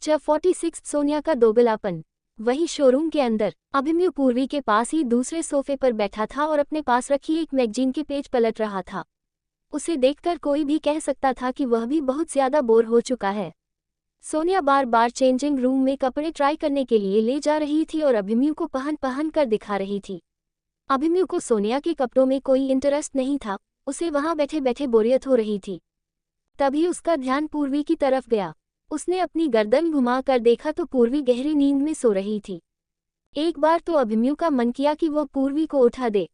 Chapter 46 Sonia का दोगलापन। वही showroom के अंदर अभिमन्यु पूर्वी के पास ही दूसरे सोफे पर बैठा था और अपने पास रखी एक मैगजीन के पेज पलट रहा था। उसे देखकर कोई भी कह सकता था कि वह भी बहुत ज्यादा बोर हो चुका है। सोनिया बार बार चेंजिंग रूम में कपड़े ट्राई करने के लिए ले जा रही थी और अभिमन्यु को पहन पहन कर दिखा रही थी। अभिमन्यु को सोनिया के कपड़ों में कोई इंटरेस्ट नहीं था, उसे वहां बैठे बैठे बोरियत हो रही थी। तभी उसका ध्यान पूर्वी की तरफ गया। उसने अपनी गर्दन घुमा कर देखा तो पूर्वी गहरी नींद में सो रही थी। एक बार तो अभिमन्यु का मन किया कि वह पूर्वी को उठा दे,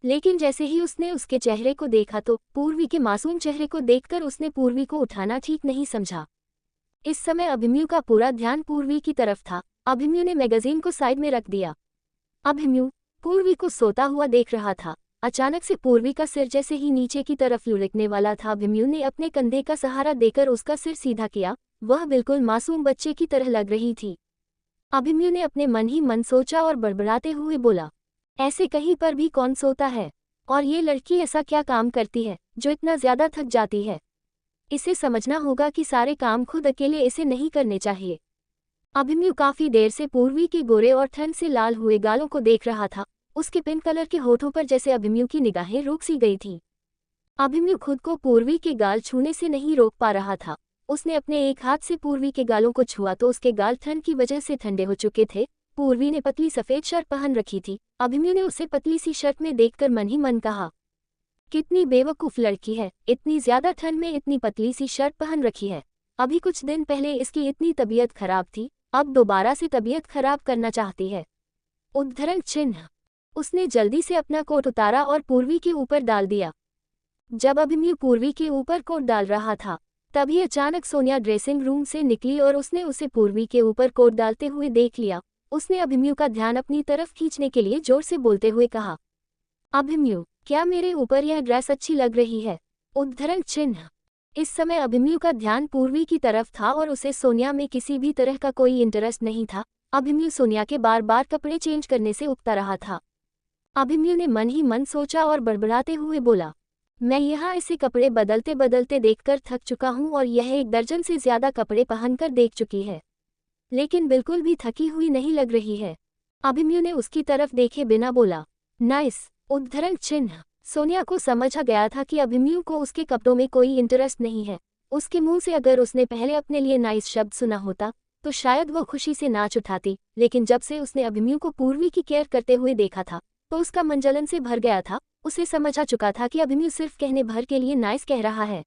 लेकिन जैसे ही उसने उसके चेहरे को देखा तो पूर्वी के मासूम चेहरे को देखकर उसने पूर्वी को उठाना ठीक नहीं समझा। इस समय अभिमन्यु का पूरा ध्यान पूर्वी की तरफ था। अभिमन्यु ने मैगजीन को साइड में रख दिया। अभिमन्यु पूर्वी को सोता हुआ देख रहा था। अचानक से पूर्वी का सिर जैसे ही नीचे की तरफ लुढ़कने वाला था। अभिमन्यु ने अपने कंधे का सहारा देकर उसका सिर सीधा किया। वह बिल्कुल मासूम बच्चे की तरह लग रही थी। अभिमन्यु ने अपने मन ही मन सोचा और बड़बड़ाते हुए बोला, ऐसे कहीं पर भी कौन सोता है? और ये लड़की ऐसा क्या काम करती है जो इतना ज्यादा थक जाती है? इसे समझना होगा कि सारे काम खुद अकेले इसे नहीं करने चाहिए। अभिमन्यु काफी देर से पूर्वी के गोरे और ठंड से लाल हुए गालों को देख रहा था। उसके पिंक कलर के होठों पर जैसे अभिमन्यु की निगाहें रुक सी गई थी। अभिमन्यु खुद को पूर्वी के गाल छूने से नहीं रोक पा रहा था। उसने अपने एक हाथ से पूर्वी के गालों को छुआ तो उसके गाल ठंड की वजह से ठंडे हो चुके थे। पूर्वी ने पतली सफेद शर्ट पहन रखी थी। अभिमन्यु ने उसे पतली सी शर्ट में देखकर मन ही मन कहा, कितनी बेवकूफ लड़की है, इतनी ज्यादा ठंड में इतनी पतली सी शर्ट पहन रखी है। अभी कुछ दिन पहले इसकी इतनी तबीयत खराब थी, अब दोबारा से तबीयत खराब करना चाहती है। उद्धरण चिन्ह। उसने जल्दी से अपना कोट उतारा और पूर्वी के ऊपर डाल दिया। जब अभिमन्यु पूर्वी के ऊपर कोट डाल रहा था तभी अचानक सोनिया ड्रेसिंग रूम से निकली और उसने उसे पूर्वी के ऊपर कोट डालते हुए देख लिया। उसने अभिमन्यु का ध्यान अपनी तरफ खींचने के लिए जोर से बोलते हुए कहा, अभिमन्यु क्या मेरे ऊपर यह ड्रेस अच्छी लग रही है? उद्धरण चिन्ह। इस समय अभिमन्यु का ध्यान पूर्वी की तरफ था और उसे सोनिया में किसी भी तरह का कोई इंटरेस्ट नहीं था। अभिमन्यु सोनिया के बार बार कपड़े चेंज करने से उकता रहा था। अभिमन्यु ने मन ही मन सोचा और बड़बड़ाते हुए बोला, मैं यहाँ इसे कपड़े बदलते बदलते देखकर थक चुका हूँ और यह 1 दर्जन से ज्यादा कपड़े पहनकर देख चुकी है, लेकिन बिल्कुल भी थकी हुई नहीं लग रही है। अभिमन्यु ने उसकी तरफ देखे बिना बोला, नाइस। उद्धरण चिन्ह। सोनिया को समझ आ गया था कि अभिमन्यु को उसके कपड़ों में कोई इंटरेस्ट नहीं है। उसके मुंह से अगर उसने पहले अपने लिए नाइस शब्द सुना होता तो शायद वो खुशी से नाच उठाती, लेकिन जब से उसने अभिमन्यु को पूर्वी की केयर करते हुए देखा था तो उसका मन जलन से भर गया था। उसे समझ आ चुका था कि अभिमन्यु सिर्फ कहने भर के लिए नाइस कह रहा है।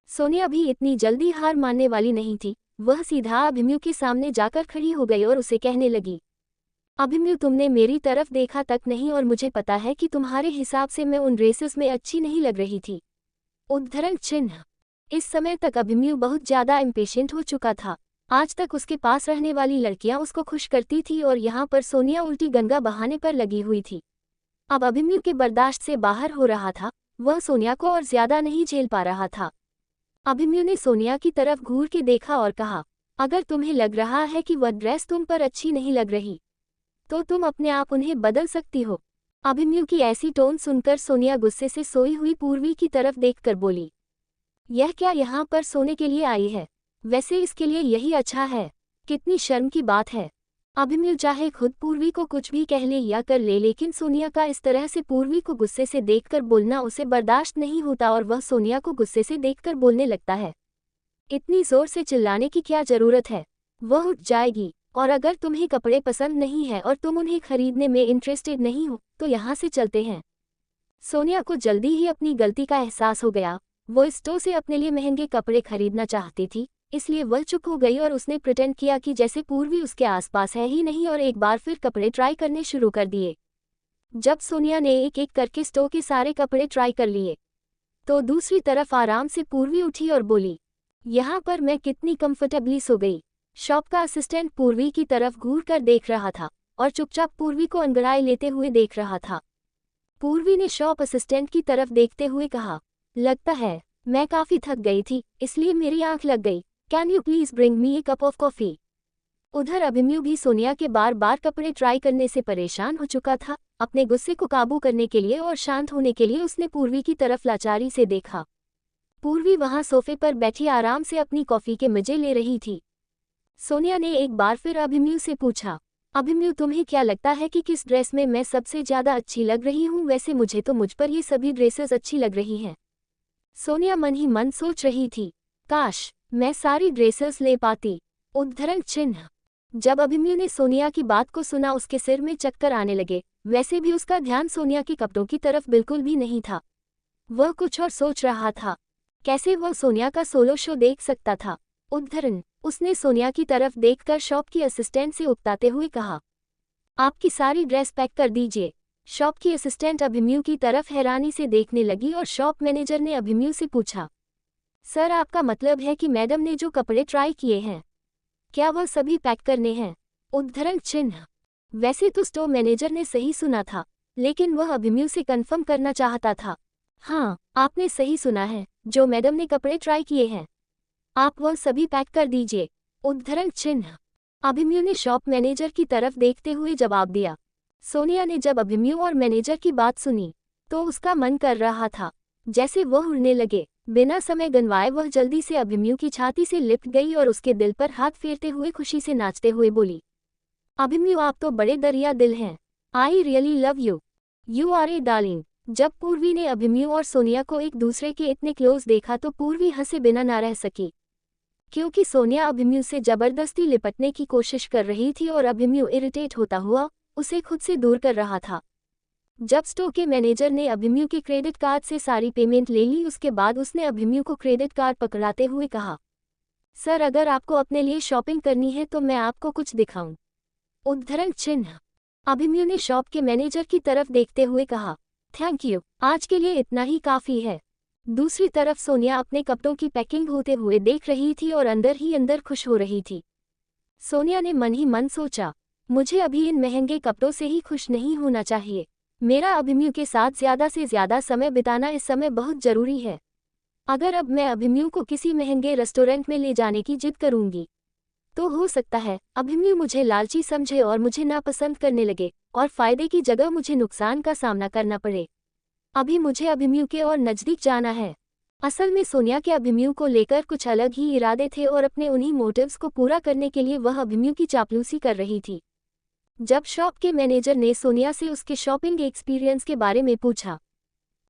सोनिया भी इतनी जल्दी हार मानने वाली नहीं थी। वह सीधा अभिमन्यु के सामने जाकर खड़ी हो गई और उसे कहने लगी, अभिमन्यु तुमने मेरी तरफ देखा तक नहीं और मुझे पता है कि तुम्हारे हिसाब से मैं उन ड्रेसेस में अच्छी नहीं लग रही थी। उद्धरण चिन्ह। इस समय तक अभिमन्यु बहुत ज्यादा इम्पेशेंट हो चुका था। आज तक उसके पास रहने वाली लड़कियां उसको खुश करती थी और यहाँ पर सोनिया उल्टी गंगा बहाने पर लगी हुई थी। अब अभिमन्यु के बर्दाश्त से बाहर हो रहा था। वह सोनिया को और ज्यादा नहीं झेल पा रहा था। अभिमन्यु ने सोनिया की तरफ घूर के देखा और कहा, अगर तुम्हें लग रहा है कि वह ड्रेस तुम पर अच्छी नहीं लग रही तो तुम अपने आप उन्हें बदल सकती हो। अभिमन्यु की ऐसी टोन सुनकर सोनिया गुस्से से सोई हुई पूर्वी की तरफ देखकर बोली, यह क्या यहाँ पर सोने के लिए आई है? वैसे इसके लिए यही अच्छा है। कितनी शर्म की बात है। अभिमन्यु चाहे खुद पूर्वी को कुछ भी कह ले या कर ले, लेकिन सोनिया का इस तरह से पूर्वी को गुस्से से देखकर बोलना उसे बर्दाश्त नहीं होता और वह सोनिया को गुस्से से देखकर बोलने लगता है। इतनी जोर से चिल्लाने की क्या जरूरत है? वह उठ जाएगी। और अगर तुम्हें कपड़े पसंद नहीं है और तुम उन्हें खरीदने में इंटरेस्टेड नहीं हो तो यहाँ से चलते हैं। सोनिया को जल्दी ही अपनी गलती का एहसास हो गया। वो स्टोर से अपने लिए महंगे कपड़े खरीदना चाहती थी, इसलिए वह चुप हो गई और उसने प्रिटेंड किया कि जैसे पूर्वी उसके आसपास है ही नहीं और एक बार फिर कपड़े ट्राई करने शुरू कर दिए। जब सोनिया ने एक एक करके स्टोर के सारे कपड़े ट्राई कर लिए तो दूसरी तरफ आराम से पूर्वी उठी और बोली, यहाँ पर मैं कितनी कंफर्टेबली सो गई। शॉप का असिस्टेंट पूर्वी की तरफ घूर कर देख रहा था और चुपचाप पूर्वी को अंगड़ाई लेते हुए देख रहा था। पूर्वी ने शॉप असिस्टेंट की तरफ देखते हुए कहा, लगता है मैं काफी थक गई थी इसलिए मेरी आंख लग गई। Can you please bring me A cup of coffee? उधर अभिमन्यु भी सोनिया के बार बार कपड़े ट्राई करने से परेशान हो चुका था। अपने गुस्से को काबू करने के लिए और शांत होने के लिए उसने पूर्वी की तरफ लाचारी से देखा। पूर्वी वहां सोफे पर बैठी आराम से अपनी कॉफी के मजे ले रही थी। सोनिया ने एक बार फिर अभिमन्यु से पूछा। अभिमन्यु, तुम्हें क्या लगता है कि किस ड्रेस में मैं सबसे ज्यादा अच्छी लग रही हूँ? वैसे मुझे तो मुझ पर ये सभी ड्रेसेस अच्छी लग रही हैं। सोनिया मन ही मन सोच रही थी, काश मैं सारी ड्रेसेस ले पाती। उद्धरण चिन्ह। जब अभिमन्यु ने सोनिया की बात को सुना उसके सिर में चक्कर आने लगे। वैसे भी उसका ध्यान सोनिया के कपड़ों की तरफ बिल्कुल भी नहीं था। वह कुछ और सोच रहा था। कैसे वह सोनिया का सोलो शो देख सकता था? उद्धरण। उसने सोनिया की तरफ देखकर शॉप की असिस्टेंट से उकताते हुए कहा, आपकी सारी ड्रेस पैक कर दीजिए। शॉप की असिस्टेंट अभिमन्यु की तरफ हैरानी से देखने लगी और शॉप मैनेजर ने अभिमन्यु से पूछा, सर आपका मतलब है कि मैडम ने जो कपड़े ट्राई किए हैं, क्या वह सभी पैक करने हैं? उद्धरण चिन्ह। वैसे तो स्टोर मैनेजर ने सही सुना था, लेकिन वह अभिमन्यु से कंफर्म करना चाहता था। हाँ, आपने सही सुना है, जो मैडम ने कपड़े ट्राई किए हैं, आप वह सभी पैक कर दीजिए। उद्धरण चिन्ह। अभिमन्यु ने शॉप मैनेजर की तरफ देखते हुए जवाब दिया। सोनिया ने जब अभिमन्यु और मैनेजर की बात सुनी तो उसका मन कर रहा था जैसे वह उड़ने लगे। बिना समय गंवाए वह जल्दी से अभिमन्यु की छाती से लिपट गई और उसके दिल पर हाथ फेरते हुए खुशी से नाचते हुए बोली, अभिमन्यु आप तो बड़े दरिया दिल हैं। I really love you. You are a darling. जब पूर्वी ने अभिमन्यु और सोनिया को एक दूसरे के इतने क्लोज देखा तो पूर्वी हंसे बिना ना रह सकी, क्योंकि सोनिया अभिमन्यु से जबरदस्ती लिपटने की कोशिश कर रही थी और अभिमन्यु इरिटेट होता हुआ उसे खुद से दूर कर रहा था। जब स्टोर के मैनेजर ने अभिमन्यु के क्रेडिट कार्ड से सारी पेमेंट ले ली उसके बाद उसने अभिमन्यु को क्रेडिट कार्ड पकड़ाते हुए कहा, सर अगर आपको अपने लिए शॉपिंग करनी है तो मैं आपको कुछ दिखाऊं। उद्धरण चिन्ह। अभिमन्यु ने शॉप के मैनेजर की तरफ देखते हुए कहा, थैंक यू, आज के लिए इतना ही काफ़ी है। दूसरी तरफ सोनिया अपने कपड़ों की पैकिंग होते हुए देख रही थी और अंदर ही अंदर खुश हो रही थी। सोनिया ने मन ही मन सोचा, मुझे अभी इन महंगे कपड़ों से ही खुश नहीं होना चाहिए। मेरा अभिमन्यु के साथ ज़्यादा से ज़्यादा समय बिताना इस समय बहुत ज़रूरी है। अगर अब मैं अभिमन्यु को किसी महंगे रेस्टोरेंट में ले जाने की जिद करूंगी तो हो सकता है अभिमन्यु मुझे लालची समझे और मुझे नापसंद करने लगे और फ़ायदे की जगह मुझे नुकसान का सामना करना पड़े। अभी मुझे अभिमन्यु के और नज़दीक जाना है। असल में सोनिया के अभिमन्यु को लेकर कुछ अलग ही इरादे थे और अपने उन्हीं मोटिव्स को पूरा करने के लिए वह अभिमन्यु की चापलूसी कर रही थी। जब शॉप के मैनेजर ने सोनिया से उसके शॉपिंग एक्सपीरियंस के बारे में पूछा,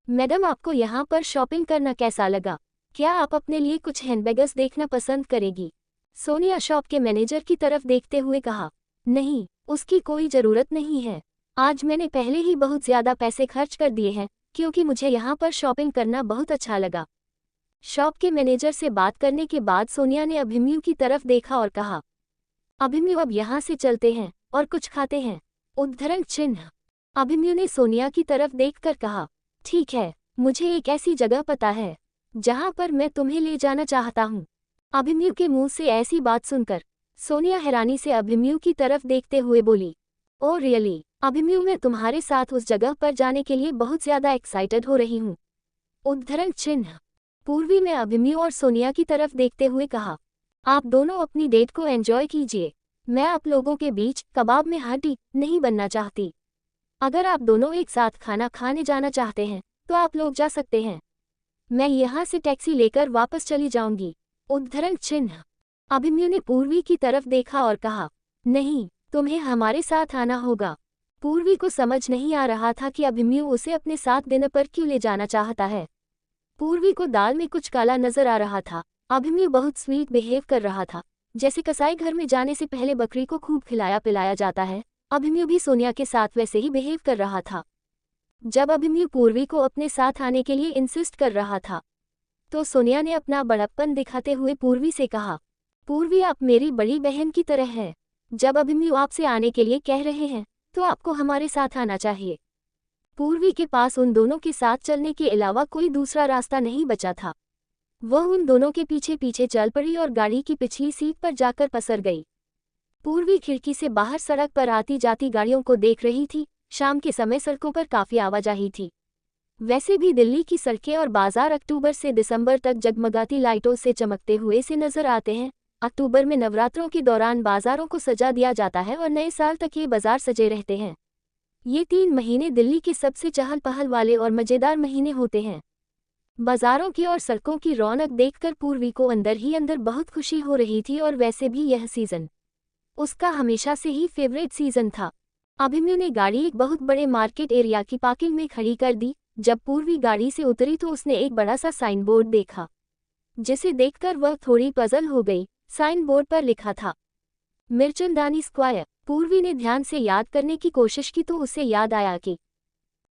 मैडम आपको यहाँ पर शॉपिंग करना कैसा लगा? क्या आप अपने लिए कुछ हैंडबैग्स देखना पसंद करेगी? सोनिया शॉप के मैनेजर की तरफ देखते हुए कहा, नहीं, उसकी कोई ज़रूरत नहीं है। आज मैंने पहले ही बहुत ज़्यादा पैसे खर्च कर दिए हैं क्योंकि मुझे यहाँ पर शॉपिंग करना बहुत अच्छा लगा। शॉप के मैनेजर से बात करने के बाद सोनिया ने अभिमन्यु की तरफ देखा और कहा, अभिमन्यु अब यहाँ से चलते हैं और कुछ खाते हैं। उद्धरण चिन्ह। अभिमन्यु ने सोनिया की तरफ देखकर कहा, ठीक है, मुझे एक ऐसी जगह पता है जहाँ पर मैं तुम्हें ले जाना चाहता हूँ। अभिमन्यु के मुंह से ऐसी बात सुनकर सोनिया हैरानी से अभिमन्यु की तरफ देखते हुए बोली, ओ रियली अभिमन्यु, मैं तुम्हारे साथ उस जगह पर जाने के लिए बहुत ज़्यादा एक्साइटेड हो रही हूँ। उद्धरण चिन्ह। पूर्वी में अभिमन्यु और सोनिया की तरफ देखते हुए कहा, आप दोनों अपनी डेट को एंजॉय कीजिए। मैं आप लोगों के बीच कबाब में हाथी नहीं बनना चाहती। अगर आप दोनों एक साथ खाना खाने जाना चाहते हैं तो आप लोग जा सकते हैं। मैं यहाँ से टैक्सी लेकर वापस चली जाऊंगी। उद्धरण चिन्ह। अभिमन्यु ने पूर्वी की तरफ देखा और कहा, नहीं, तुम्हें हमारे साथ आना होगा। पूर्वी को समझ नहीं आ रहा था कि अभिमन्यु उसे अपने साथ डिनर पर क्यों ले जाना चाहता है। पूर्वी को दाल में कुछ काला नजर आ रहा था। अभिमन्यु बहुत स्वीट बिहेव कर रहा था, जैसे कसाई घर में जाने से पहले बकरी को खूब खिलाया पिलाया जाता है। अभिमन्यु भी सोनिया के साथ वैसे ही बिहेव कर रहा था। जब अभिमन्यु पूर्वी को अपने साथ आने के लिए इंसिस्ट कर रहा था तो सोनिया ने अपना बड़प्पन दिखाते हुए पूर्वी से कहा, पूर्वी आप मेरी बड़ी बहन की तरह है। जब अभिमन्यु आपसे आने के लिए कह रहे हैं तो आपको हमारे साथ आना चाहिए। पूर्वी के पास उन दोनों के साथ चलने के अलावा कोई दूसरा रास्ता नहीं बचा था। वह उन दोनों के पीछे पीछे चल पड़ी और गाड़ी की पिछली सीट पर जाकर पसर गई। पूर्वी खिड़की से बाहर सड़क पर आती जाती गाड़ियों को देख रही थी। शाम के समय सड़कों पर काफ़ी आवाजाही थी। वैसे भी दिल्ली की सड़कें और बाजार अक्टूबर से दिसंबर तक जगमगाती लाइटों से चमकते हुए से नजर आते हैं। अक्टूबर में नवरात्रों के दौरान बाजारों को सजा दिया जाता है और नए साल तक ये बाजार सजे रहते हैं। ये 3 महीने दिल्ली के सबसे चहल पहल वाले और मज़ेदार महीने होते हैं। बाजारों की और सड़कों की रौनक देखकर पूर्वी को अंदर ही अंदर बहुत खुशी हो रही थी और वैसे भी यह सीजन उसका हमेशा से ही फेवरेट सीजन था। अभिमन्यु ने गाड़ी एक बहुत बड़े मार्केट एरिया की पार्किंग में खड़ी कर दी। जब पूर्वी गाड़ी से उतरी तो उसने एक बड़ा सा साइन बोर्ड देखा, जिसे देखकर वह थोड़ी पजल हो गई। साइन बोर्ड पर लिखा था मिर्चंदानी स्क्वायर। पूर्वी ने ध्यान से याद करने की कोशिश की तो उसे याद आया कि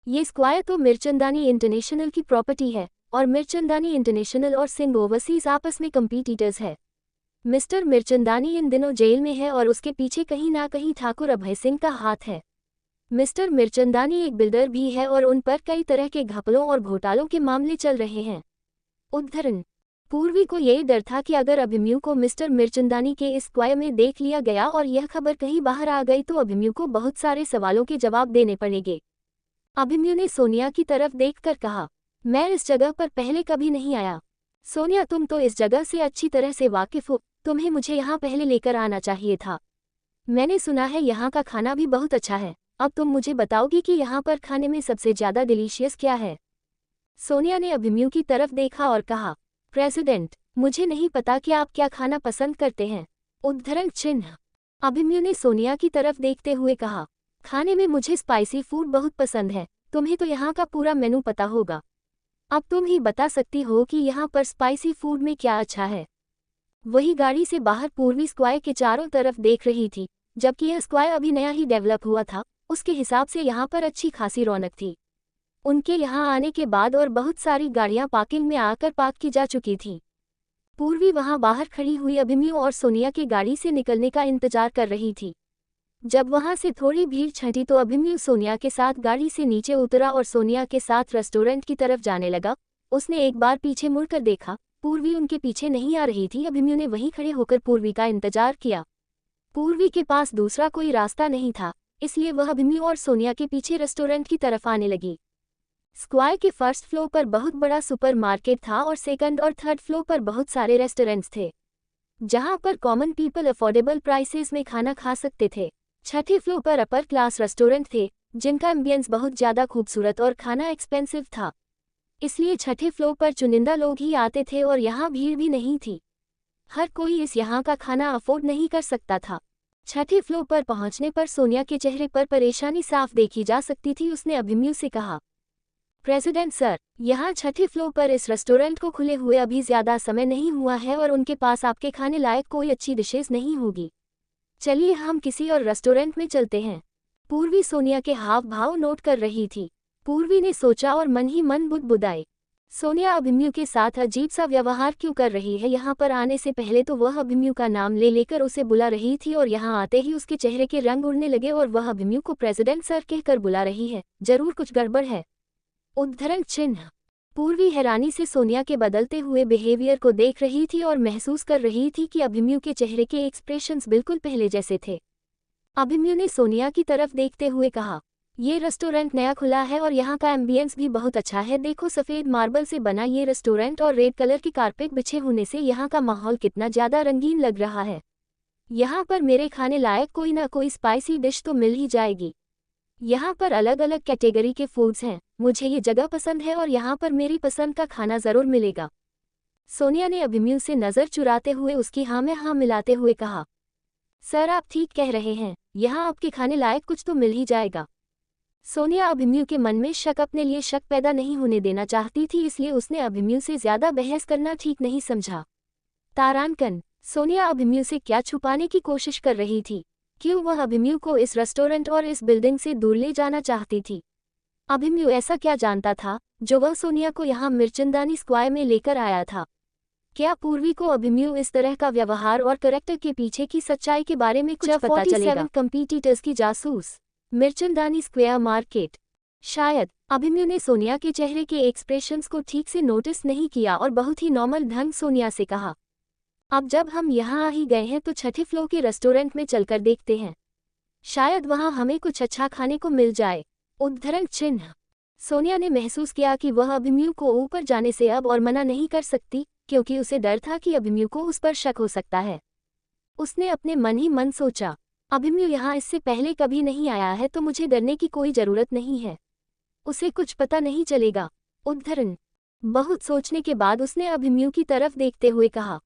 ये स्क्वायर तो मिर्चंदानी इंटरनेशनल की प्रॉपर्टी है और मिर्चंदानी इंटरनेशनल और सिंह ओवरसीज आपस में कंपीटिटर्स है। मिस्टर मिर्चंदानी इन दिनों जेल में है और उसके पीछे कहीं ना कहीं ठाकुर अभय सिंह का हाथ है। मिस्टर मिर्चंदानी एक बिल्डर भी है और उन पर कई तरह के घपलों और घोटालों के मामले चल रहे हैं। उद्धरण। पूर्वी को यही डर था कि अगर अभिमन्यु को मिस्टर मिर्चंदानी के इस स्क्वायर में देख लिया गया और यह खबर कहीं बाहर आ गई तो अभिमन्यु को बहुत सारे सवालों के जवाब देने पड़ेंगे। अभिमन्यु ने सोनिया की तरफ देखकर कहा, मैं इस जगह पर पहले कभी नहीं आया। सोनिया, तुम तो इस जगह से अच्छी तरह से वाकिफ हो, तुम्हें मुझे यहाँ पहले लेकर आना चाहिए था। मैंने सुना है यहाँ का खाना भी बहुत अच्छा है। अब तुम मुझे बताओगी कि यहाँ पर खाने में सबसे ज़्यादा डिलीशियस क्या है? सोनिया ने अभिमन्यु की तरफ देखा और कहा, प्रेसिडेंट, मुझे नहीं पता कि आप क्या खाना पसंद करते हैं। उद्धरण चिन्ह। अभिमन्यु ने सोनिया की तरफ देखते हुए कहा, खाने में मुझे स्पाइसी फूड बहुत पसंद है। तुम्हें तो यहाँ का पूरा मेनू पता होगा। अब तुम ही बता सकती हो कि यहाँ पर स्पाइसी फूड में क्या अच्छा है। वही गाड़ी से बाहर पूर्वी स्क्वायर के चारों तरफ देख रही थी। जबकि यह स्क्वायर अभी नया ही डेवलप हुआ था, उसके हिसाब से यहाँ पर अच्छी खासी रौनक थी। उनके यहाँ आने के बाद और बहुत सारी गाड़ियाँ पार्किंग में आकर पार्क की जा चुकी थीं। पूर्वी वहाँ बाहर खड़ी हुई अभिमन्यु और सोनिया की गाड़ी से निकलने का इंतजार कर रही थी। जब वहाँ से थोड़ी भीड़ छंटी तो अभिमन्यु सोनिया के साथ गाड़ी से नीचे उतरा और सोनिया के साथ रेस्टोरेंट की तरफ जाने लगा। उसने एक बार पीछे मुड़कर देखा, पूर्वी उनके पीछे नहीं आ रही थी। अभिमन्यु ने वहीं खड़े होकर पूर्वी का इंतजार किया। पूर्वी के पास दूसरा कोई रास्ता नहीं था, इसलिए वह अभिमन्यु और सोनिया के पीछे रेस्टोरेंट की तरफ आने लगी। स्क्वायर के फर्स्ट फ्लोर पर बहुत बड़ा सुपर मार्केट था और सेकंड और थर्ड फ्लोर पर बहुत सारे रेस्टोरेंट्स थे, जहां पर कॉमन पीपल अफोर्डेबल प्राइसेस में खाना खा सकते थे। छठे फ्लोर पर अपर क्लास रेस्टोरेंट थे, जिनका एम्बियंस बहुत ज़्यादा खूबसूरत और खाना एक्सपेंसिव था, इसलिए छठे फ्लोर पर चुनिंदा लोग ही आते थे और यहाँ भीड़ भी नहीं थी। हर कोई इस यहाँ का खाना अफोर्ड नहीं कर सकता था। छठे फ्लोर पर पहुँचने पर सोनिया के चेहरे पर परेशानी साफ देखी जा सकती थी। उसने अभिमन्यु से कहा, प्रेसिडेंट सर, यहाँ छठे फ्लोर पर इस रेस्टोरेंट को खुले हुए अभी ज़्यादा समय नहीं हुआ है और उनके पास आपके खाने लायक कोई अच्छी डिशेज नहीं होगी। चलिए हम किसी और रेस्टोरेंट में चलते हैं। पूर्वी सोनिया के हाव भाव नोट कर रही थी। पूर्वी ने सोचा और मन ही मन बुदबुदाए, सोनिया अभिमन्यु के साथ अजीब सा व्यवहार क्यों कर रही है। यहाँ पर आने से पहले तो वह अभिमन्यु का नाम ले लेकर उसे बुला रही थी और यहाँ आते ही उसके चेहरे के रंग उड़ने लगे और वह अभिमन्यु को प्रेसिडेंट सर कहकर बुला रही है। जरूर कुछ गड़बड़ है। उद्धरण चिन्ह। पूर्वी हैरानी से सोनिया के बदलते हुए बिहेवियर को देख रही थी और महसूस कर रही थी कि अभिमन्यु के चेहरे के एक्सप्रेशंस बिल्कुल पहले जैसे थे। अभिमन्यु ने सोनिया की तरफ देखते हुए कहा, ये रेस्टोरेंट नया खुला है और यहाँ का एम्बियंस भी बहुत अच्छा है। देखो, सफ़ेद मार्बल से बना ये रेस्टोरेंट और रेड कलर की कारपेट बिछे होने से यहाँ का माहौल कितना ज़्यादा रंगीन लग रहा है। यहाँ पर मेरे खाने लायक कोई ना कोई स्पाइसी डिश तो मिल ही जाएगी। यहाँ पर अलग अलग कैटेगरी के फूड्स हैं। मुझे ये जगह पसंद है और यहाँ पर मेरी पसंद का खाना ज़रूर मिलेगा। सोनिया ने अभिमन्यु से नज़र चुराते हुए उसकी हाँ में हाँ मिलाते हुए कहा, सर आप ठीक कह रहे हैं, यहाँ आपके खाने लायक कुछ तो मिल ही जाएगा। सोनिया अभिमन्यु के मन में शक अपने लिए शक पैदा नहीं होने देना चाहती थी, इसलिए उसने अभिमन्यु से ज़्यादा बहस करना ठीक नहीं समझा। तारांकन। सोनिया अभिमन्यु से क्या छुपाने की कोशिश कर रही थी? क्यों वह अभिमन्यु को इस रेस्टोरेंट और इस बिल्डिंग से दूर ले जाना चाहती थी? अभिमन्यु ऐसा क्या जानता था जो वह सोनिया को यहाँ मिर्चंदानी स्क्वायर में लेकर आया था? क्या पूर्वी को अभिमन्यु इस तरह का व्यवहार और करैक्टर के पीछे की सच्चाई के बारे में कुछ पता चलेगा? कंपीटिटर्स की जासूस। Mirchandani square market. शायद अभिमन्यु ने सोनिया के चेहरे के एक्सप्रेशंस को ठीक से नोटिस नहीं किया और बहुत ही नॉर्मल ढंग सोनिया से कहा, अब जब हम यहाँ आ ही गए हैं तो छठे फ्लोर के रेस्टोरेंट में चलकर देखते हैं, शायद वहाँ हमें कुछ अच्छा खाने को मिल जाए। उद्धरण चिन्ह। सोनिया ने महसूस किया कि वह अभिमन्यु को ऊपर जाने से अब और मना नहीं कर सकती, क्योंकि उसे डर था कि अभिमन्यु को उस पर शक हो सकता है। उसने अपने मन ही मन सोचा, अभिमन्यु यहाँ इससे पहले कभी नहीं आया है तो मुझे डरने की कोई ज़रूरत नहीं है, उसे कुछ पता नहीं चलेगा। उद्धरण। बहुत सोचने के बाद उसने अभिमन्यु की तरफ देखते हुए कहा,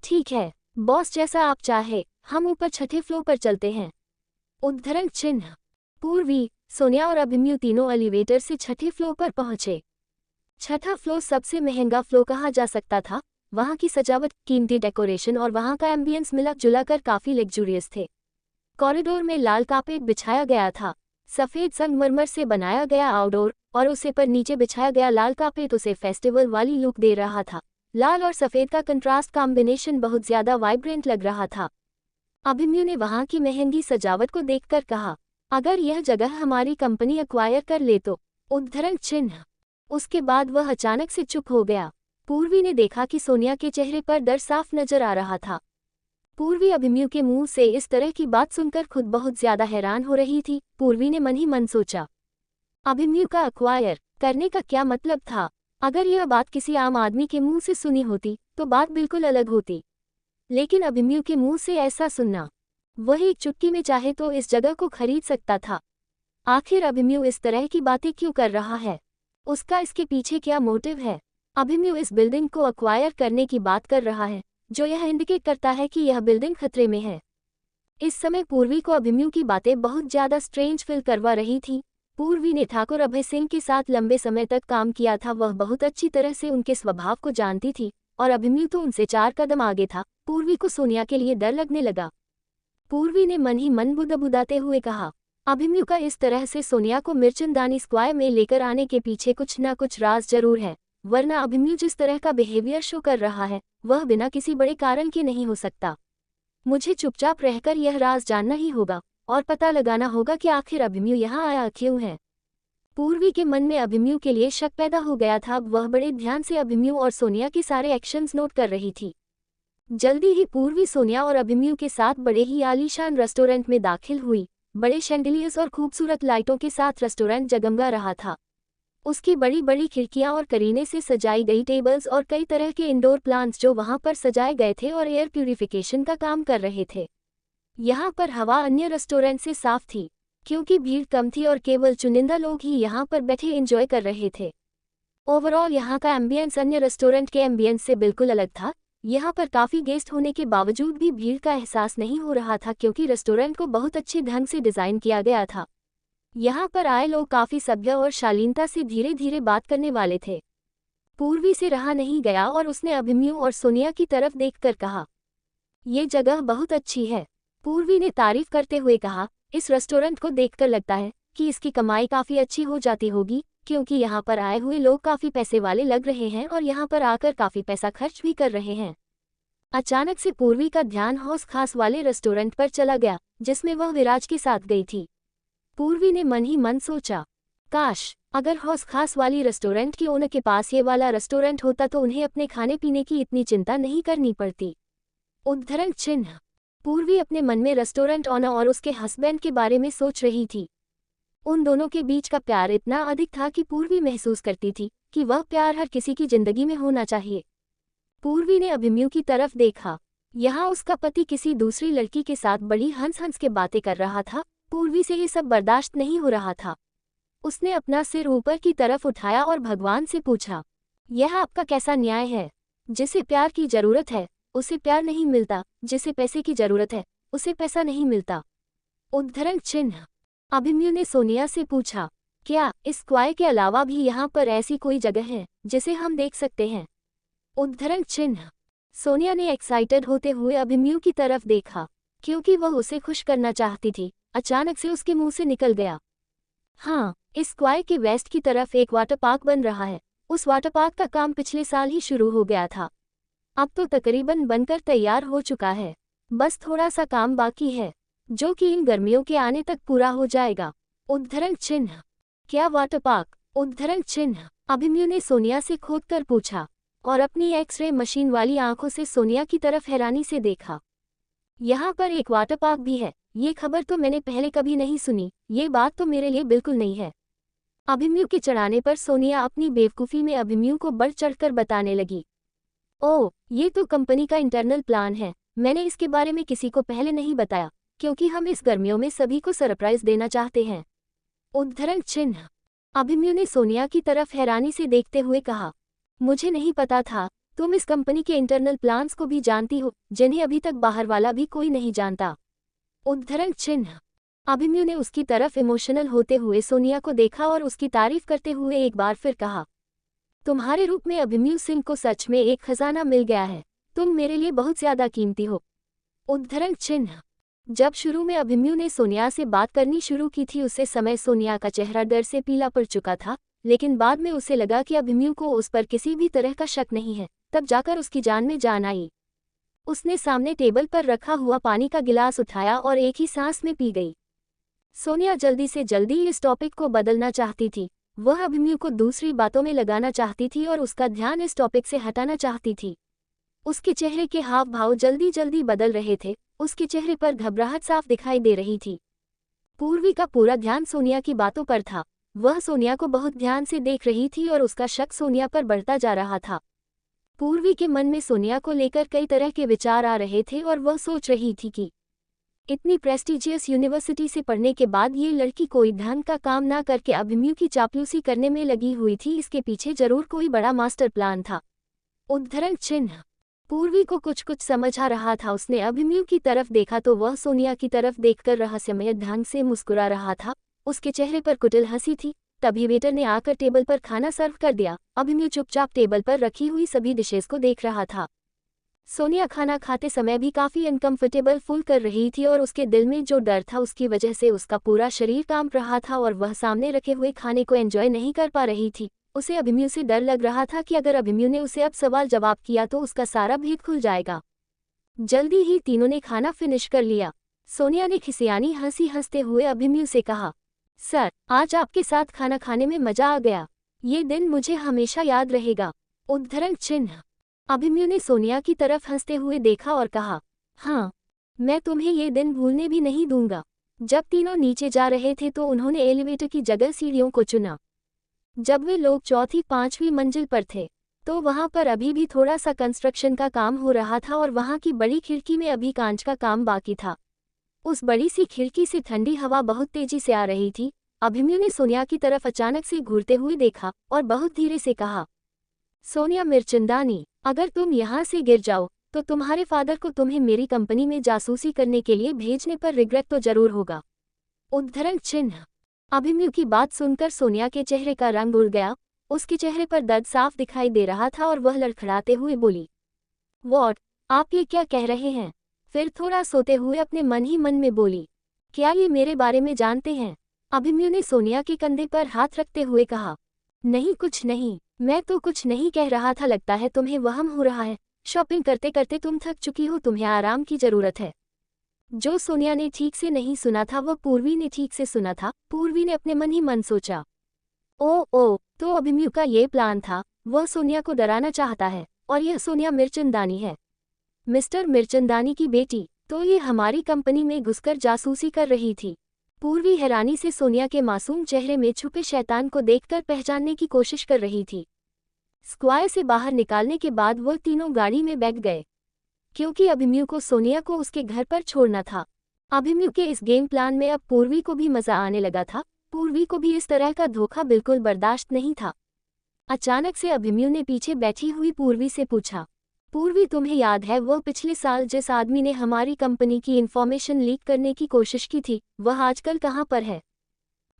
ठीक है बॉस, जैसा आप चाहे, हम ऊपर छठे फ्लोर पर चलते हैं। उद्धरण चिन्ह। पूर्वी, सोनिया और अभिमन्यु तीनों एलिवेटर से छठे फ्लोर पर पहुंचे। छठा फ्लोर सबसे महंगा फ्लोर कहा जा सकता था। वहां की सजावट, कीमती डेकोरेशन और वहां का एम्बियंस मिला जुला कर काफी लग्जूरियस थे। कॉरिडोर में लाल कार्पेट बिछाया गया था। सफेद संगमरमर से बनाया गया आउटडोर और उसे पर नीचे बिछाया गया लाल कार्पेट उसे फेस्टिवल वाली लुक दे रहा था। लाल और सफेद का कंट्रास्ट कॉम्बिनेशन बहुत ज्यादा वाइब्रेंट लग रहा था। अभिमन्यु ने वहां की महंगी सजावट को देखकर कहा, अगर यह जगह हमारी कंपनी एक्वायर कर ले तो। उद्धरण चिन्ह। उसके बाद वह अचानक से चुप हो गया। पूर्वी ने देखा कि सोनिया के चेहरे पर डर साफ नजर आ रहा था। पूर्वी अभिमन्यु के मुंह से इस तरह की बात सुनकर खुद बहुत ज्यादा हैरान हो रही थी। पूर्वी ने मन ही मन सोचा, अभिमन्यु का एक्वायर करने का क्या मतलब था? अगर यह बात किसी आम आदमी के मुंह से सुनी होती तो बात बिल्कुल अलग होती, लेकिन अभिमन्यु के मुंह से ऐसा सुनना, वह एक चुटकी में चाहे तो इस जगह को खरीद सकता था। आखिर अभिमन्यु इस तरह की बातें क्यों कर रहा है? उसका इसके पीछे क्या मोटिव है? अभिमन्यु इस बिल्डिंग को एक्वायर करने की बात कर रहा है, जो यह इंडिकेट करता है कि यह बिल्डिंग खतरे में है। इस समय पूर्वी को अभिमन्यु की बातें बहुत ज्यादा स्ट्रेंज फील करवा रही थी। पूर्वी ने ठाकुर अभय सिंह के साथ लंबे समय तक काम किया था। वह बहुत अच्छी तरह से उनके स्वभाव को जानती थी और अभिमन्यु तो उनसे 4 कदम आगे था। पूर्वी को सोनिया के लिए डर लगने लगा। पूर्वी ने मन ही मन बुदबुदाते हुए कहा, अभिमन्यु का इस तरह से सोनिया को मिर्चनदानी स्क्वायर में लेकर आने के पीछे कुछ ना कुछ राज जरूर है, वरना अभिमन्यु जिस तरह का बिहेवियर शो कर रहा है वह बिना किसी बड़े कारण के नहीं हो सकता। मुझे चुपचाप रहकर यह राज जानना ही होगा और पता लगाना होगा कि आखिर अभिमन्यु यहाँ आया क्यों है। पूर्वी के मन में अभिमन्यु के लिए शक पैदा हो गया था। वह बड़े ध्यान से अभिमन्यु और सोनिया के सारे एक्शंस नोट कर रही थी। जल्दी ही पूर्वी सोनिया और अभिमन्यु के साथ बड़े ही आलीशान रेस्टोरेंट में दाखिल हुई। बड़े शैंडिलियर्स और खूबसूरत लाइटों के साथ रेस्टोरेंट जगमगा रहा था। उसकी बड़ी बड़ी खिड़कियां और करीने से सजाई गई टेबल्स और कई तरह के इंडोर प्लांट्स जो वहां पर सजाए गए थे और एयर प्यूरिफिकेशन का काम कर रहे थे। यहाँ पर हवा अन्य रेस्टोरेंट से साफ थी, क्योंकि भीड़ कम थी और केवल चुनिंदा लोग ही यहाँ पर बैठे एंजॉय कर रहे थे। ओवरऑल यहाँ का एम्बियंस अन्य रेस्टोरेंट के एम्बियंस से बिल्कुल अलग था। यहाँ पर काफ़ी गेस्ट होने के बावजूद भी भीड़ का एहसास नहीं हो रहा था, क्योंकि रेस्टोरेंट को बहुत अच्छे ढंग से डिज़ाइन किया गया था। यहाँ पर आए लोग काफ़ी सभ्य और शालीनता से धीरे धीरे बात करने वाले थे। पूर्वी से रहा नहीं गया और उसने अभिमन्यु और सोनिया की तरफ देखकर कहा, ये जगह बहुत अच्छी है। पूर्वी ने तारीफ करते हुए कहा, इस रेस्टोरेंट को देखकर लगता है कि इसकी कमाई काफ़ी अच्छी हो जाती होगी, क्योंकि यहाँ पर आए हुए लोग काफ़ी पैसे वाले लग रहे हैं और यहाँ पर आकर काफ़ी पैसा खर्च भी कर रहे हैं। अचानक से पूर्वी का ध्यान हौस खास वाले रेस्टोरेंट पर चला गया, जिसमें वह विराज के साथ गई थी। पूर्वी ने मन ही मन सोचा, काश अगर हौस खास वाली रेस्टोरेंट के ओनर के पास ये वाला रेस्टोरेंट होता तो उन्हें अपने खाने पीने की इतनी चिंता नहीं करनी पड़ती। उद्धरण चिन्ह। पूर्वी अपने मन में रेस्टोरेंट ओनर और उसके हस्बैंड के बारे में सोच रही थी। उन दोनों के बीच का प्यार इतना अधिक था कि पूर्वी महसूस करती थी कि वह प्यार हर किसी की जिंदगी में होना चाहिए। पूर्वी ने अभिमन्यु की तरफ देखा। यहाँ उसका पति किसी दूसरी लड़की के साथ बड़ी हंस हंस के बातें कर रहा था। पूर्वी से ये सब बर्दाश्त नहीं हो रहा था। उसने अपना सिर ऊपर की तरफ उठाया और भगवान से पूछा, यह आपका कैसा न्याय है? जिसे प्यार की जरूरत है उसे प्यार नहीं मिलता, जिसे पैसे की जरूरत है उसे पैसा नहीं मिलता। उद्धरण चिन्ह। अभिमन्यु ने सोनिया से पूछा, क्या इस स्क्वायर के अलावा भी यहाँ पर ऐसी कोई जगह है जिसे हम देख सकते हैं? उद्धरण चिन्ह। सोनिया ने एक्साइटेड होते हुए अभिमन्यु की तरफ देखा, क्योंकि वह उसे खुश करना चाहती थी। अचानक से उसके मुंह से निकल गया, हाँ, इस स्क्वायर के वेस्ट की तरफ एक वाटर पार्क बन रहा है। उस वाटर पार्क का काम पिछले साल ही शुरू हो गया था। अब तो तकरीबन बनकर तैयार हो चुका है, बस थोड़ा सा काम बाकी है, जो कि इन गर्मियों के आने तक पूरा हो जाएगा। उद्धरण चिन्ह। क्या वाटर पार्क? उद्धरण चिन्ह। अभिमन्यु ने सोनिया से खोदकर पूछा और अपनी एक्सरे मशीन वाली आंखों से सोनिया की तरफ हैरानी से देखा। यहाँ पर एक वाटर पार्क भी है? ये खबर तो मैंने पहले कभी नहीं सुनी। ये बात तो मेरे लिए बिल्कुल नहीं है। अभिमन्यु के चढ़ाने पर सोनिया अपनी बेवकूफ़ी में अभिमन्यु को बढ़ चढ़कर बताने लगी, ओह, ये तो कंपनी का इंटरनल प्लान है। मैंने इसके बारे में किसी को पहले नहीं बताया, क्योंकि हम इस गर्मियों में सभी को सरप्राइज देना चाहते हैं। उद्धरण चिन्ह। अभिमन्यु ने सोनिया की तरफ हैरानी से देखते हुए कहा, मुझे नहीं पता था, तुम इस कंपनी के इंटरनल प्लान्स को भी जानती हो, जिन्हें अभी तक बाहर वाला भी कोई नहीं जानता। उद्धरण चिन्ह। अभिमन्यु ने उसकी तरफ इमोशनल होते हुए सोनिया को देखा और उसकी तारीफ करते हुए एक बार फिर कहा, तुम्हारे रूप में अभिमन्यु सिंह को सच में एक खजाना मिल गया है, तुम मेरे लिए बहुत ज्यादा कीमती हो। उद्धरण चिन्ह। जब शुरू में अभिमन्यु ने सोनिया से बात करनी शुरू की थी उस समय सोनिया का चेहरा डर से पीला पड़ चुका था, लेकिन बाद में उसे लगा कि अभिमन्यु को उस पर किसी भी तरह का शक नहीं है, तब जाकर उसकी जान में जान आई। उसने सामने टेबल पर रखा हुआ पानी का गिलास उठाया और एक ही सांस में पी गई। सोनिया जल्दी से जल्दी इस टॉपिक को बदलना चाहती थी, वह अभिमन्यु को दूसरी बातों में लगाना चाहती थी और उसका ध्यान इस टॉपिक से हटाना चाहती थी। उसके चेहरे के हाव भाव जल्दी जल्दी बदल रहे थे, उसके चेहरे पर घबराहट साफ दिखाई दे रही थी। पूर्वी का पूरा ध्यान सोनिया की बातों पर था, वह सोनिया को बहुत ध्यान से देख रही थी और उसका शक सोनिया पर बढ़ता जा रहा था। पूर्वी के मन में सोनिया को लेकर कई तरह के विचार आ रहे थे और वह सोच रही थी कि इतनी प्रेस्टिजियस यूनिवर्सिटी से पढ़ने के बाद ये लड़की कोई ढंग का काम ना करके अभिमन्यु की चापलूसी करने में लगी हुई थी, इसके पीछे जरूर कोई बड़ा मास्टर प्लान था। उद्धरण चिन्ह। पूर्वी को कुछ कुछ समझ आ रहा था, उसने अभिमन्यु की तरफ देखा तो वह सोनिया की तरफ देखकर रहस्यमय ढंग से मुस्कुरा रहा था, उसके चेहरे पर कुटिल हंसी थी। तभी वेटर ने आकर टेबल पर खाना सर्व कर दिया। अभिमन्यु चुपचाप टेबल पर रखी हुई सभी डिशेस को देख रहा था। सोनिया खाना खाते समय भी काफी अनकंफर्टेबल फील कर रही थी और उसके दिल में जो डर था उसकी वजह से उसका पूरा शरीर कांप रहा था और वह सामने रखे हुए खाने को एंजॉय नहीं कर पा रही थी। उसे अभिमन्यु से डर लग रहा था कि अगर अभिमन्यु ने उसे अब सवाल जवाब किया तो उसका सारा भेद खुल जाएगा। जल्दी ही तीनों ने खाना फिनिश कर लिया। सोनिया ने खिसियानी हंसी हंसते हुए अभिमन्यु से कहा, सर, आज आपके साथ खाना खाने में मजा आ गया, ये दिन मुझे हमेशा याद रहेगा। उद्धरण चिन्ह। अभिमन्यु ने सोनिया की तरफ हंसते हुए देखा और कहा, हाँ, मैं तुम्हें ये दिन भूलने भी नहीं दूंगा। जब तीनों नीचे जा रहे थे तो उन्होंने एलिवेटर की जगह सीढ़ियों को चुना। जब वे लोग चौथी पांचवी मंजिल पर थे तो वहां पर अभी भी थोड़ा सा कंस्ट्रक्शन का काम हो रहा था और वहां की बड़ी खिड़की में अभी कांच का काम बाकी था। उस बड़ी सी खिड़की से ठंडी हवा बहुत तेजी से आ रही थी। अभिमन्यु ने सोनिया की तरफ अचानक से घूरते हुए देखा और बहुत धीरे से कहा, सोनिया मिर्चंदानी, अगर तुम यहाँ से गिर जाओ तो तुम्हारे फादर को तुम्हें मेरी कंपनी में जासूसी करने के लिए भेजने पर रिग्रेट तो जरूर होगा। उद्धरण चिन्ह। अभिमन्यु की बात सुनकर सोनिया के चेहरे का रंग उड़ गया, उसके चेहरे पर दर्द साफ दिखाई दे रहा था और वह लड़खड़ाते हुए बोली, व्हाट, आप ये क्या कह रहे हैं? फिर थोड़ा सोते हुए अपने मन ही मन में बोली, क्या ये मेरे बारे में जानते हैं? अभिमन्यु ने सोनिया के कंधे पर हाथ रखते हुए कहा, नहीं कुछ नहीं, मैं तो कुछ नहीं कह रहा था, लगता है तुम्हें वहम हो रहा है। शॉपिंग करते करते तुम थक चुकी हो, तुम्हें आराम की जरूरत है। जो सोनिया ने ठीक से नहीं सुना था वह पूर्वी ने ठीक से सुना था। पूर्वी ने अपने मन ही मन सोचा, ओ, तो अभिमन्यु का ये प्लान था, वह सोनिया को डराना चाहता है और यह सोनिया मिर्चंदानी है, मिस्टर मिर्चंदानी की बेटी, तो ये हमारी कंपनी में घुसकर जासूसी कर रही थी। पूर्वी हैरानी से सोनिया के मासूम चेहरे में छुपे शैतान को देखकर पहचानने की कोशिश कर रही थी। स्क्वायर से बाहर निकालने के बाद वो तीनों गाड़ी में बैठ गए, क्योंकि अभिमन्यु को सोनिया को उसके घर पर छोड़ना था। अभिमन्यु के इस गेम प्लान में अब पूर्वी को भी मजा आने लगा था। पूर्वी को भी इस तरह का धोखा बिल्कुल बर्दाश्त नहीं था। अचानक से अभिमन्यु ने पीछे बैठी हुई पूर्वी से पूछा, पूर्वी, तुम्हें याद है वह पिछले साल जिस आदमी ने हमारी कंपनी की इन्फॉर्मेशन लीक करने की कोशिश की थी, वह आजकल कहाँ पर है?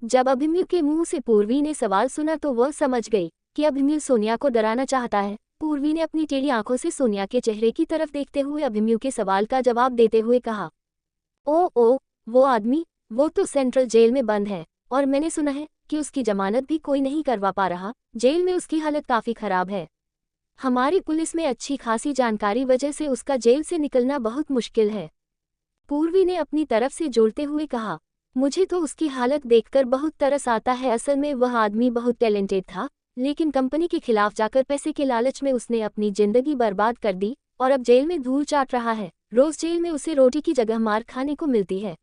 जब अभिमन्यु के मुंह से पूर्वी ने सवाल सुना तो वह समझ गई कि अभिमन्यु सोनिया को डराना चाहता है। पूर्वी ने अपनी टेढ़ी आंखों से सोनिया के चेहरे की तरफ देखते हुए अभिमन्यु के सवाल का जवाब देते हुए कहा, ओ, वो आदमी, वो तो सेंट्रल जेल में बंद है और मैंने सुना है कि उसकी जमानत भी कोई नहीं करवा पा रहा। जेल में उसकी हालत काफी खराब है। हमारी पुलिस में अच्छी खासी जानकारी वजह से उसका जेल से निकलना बहुत मुश्किल है। पूर्वी ने अपनी तरफ से जोड़ते हुए कहा, मुझे तो उसकी हालत देखकर बहुत तरस आता है। असल में वह आदमी बहुत टैलेंटेड था, लेकिन कंपनी के खिलाफ जाकर पैसे के लालच में उसने अपनी जिंदगी बर्बाद कर दी और अब जेल में धूल चाट रहा है। रोज जेल में उसे रोटी की जगह मार खाने को मिलती है।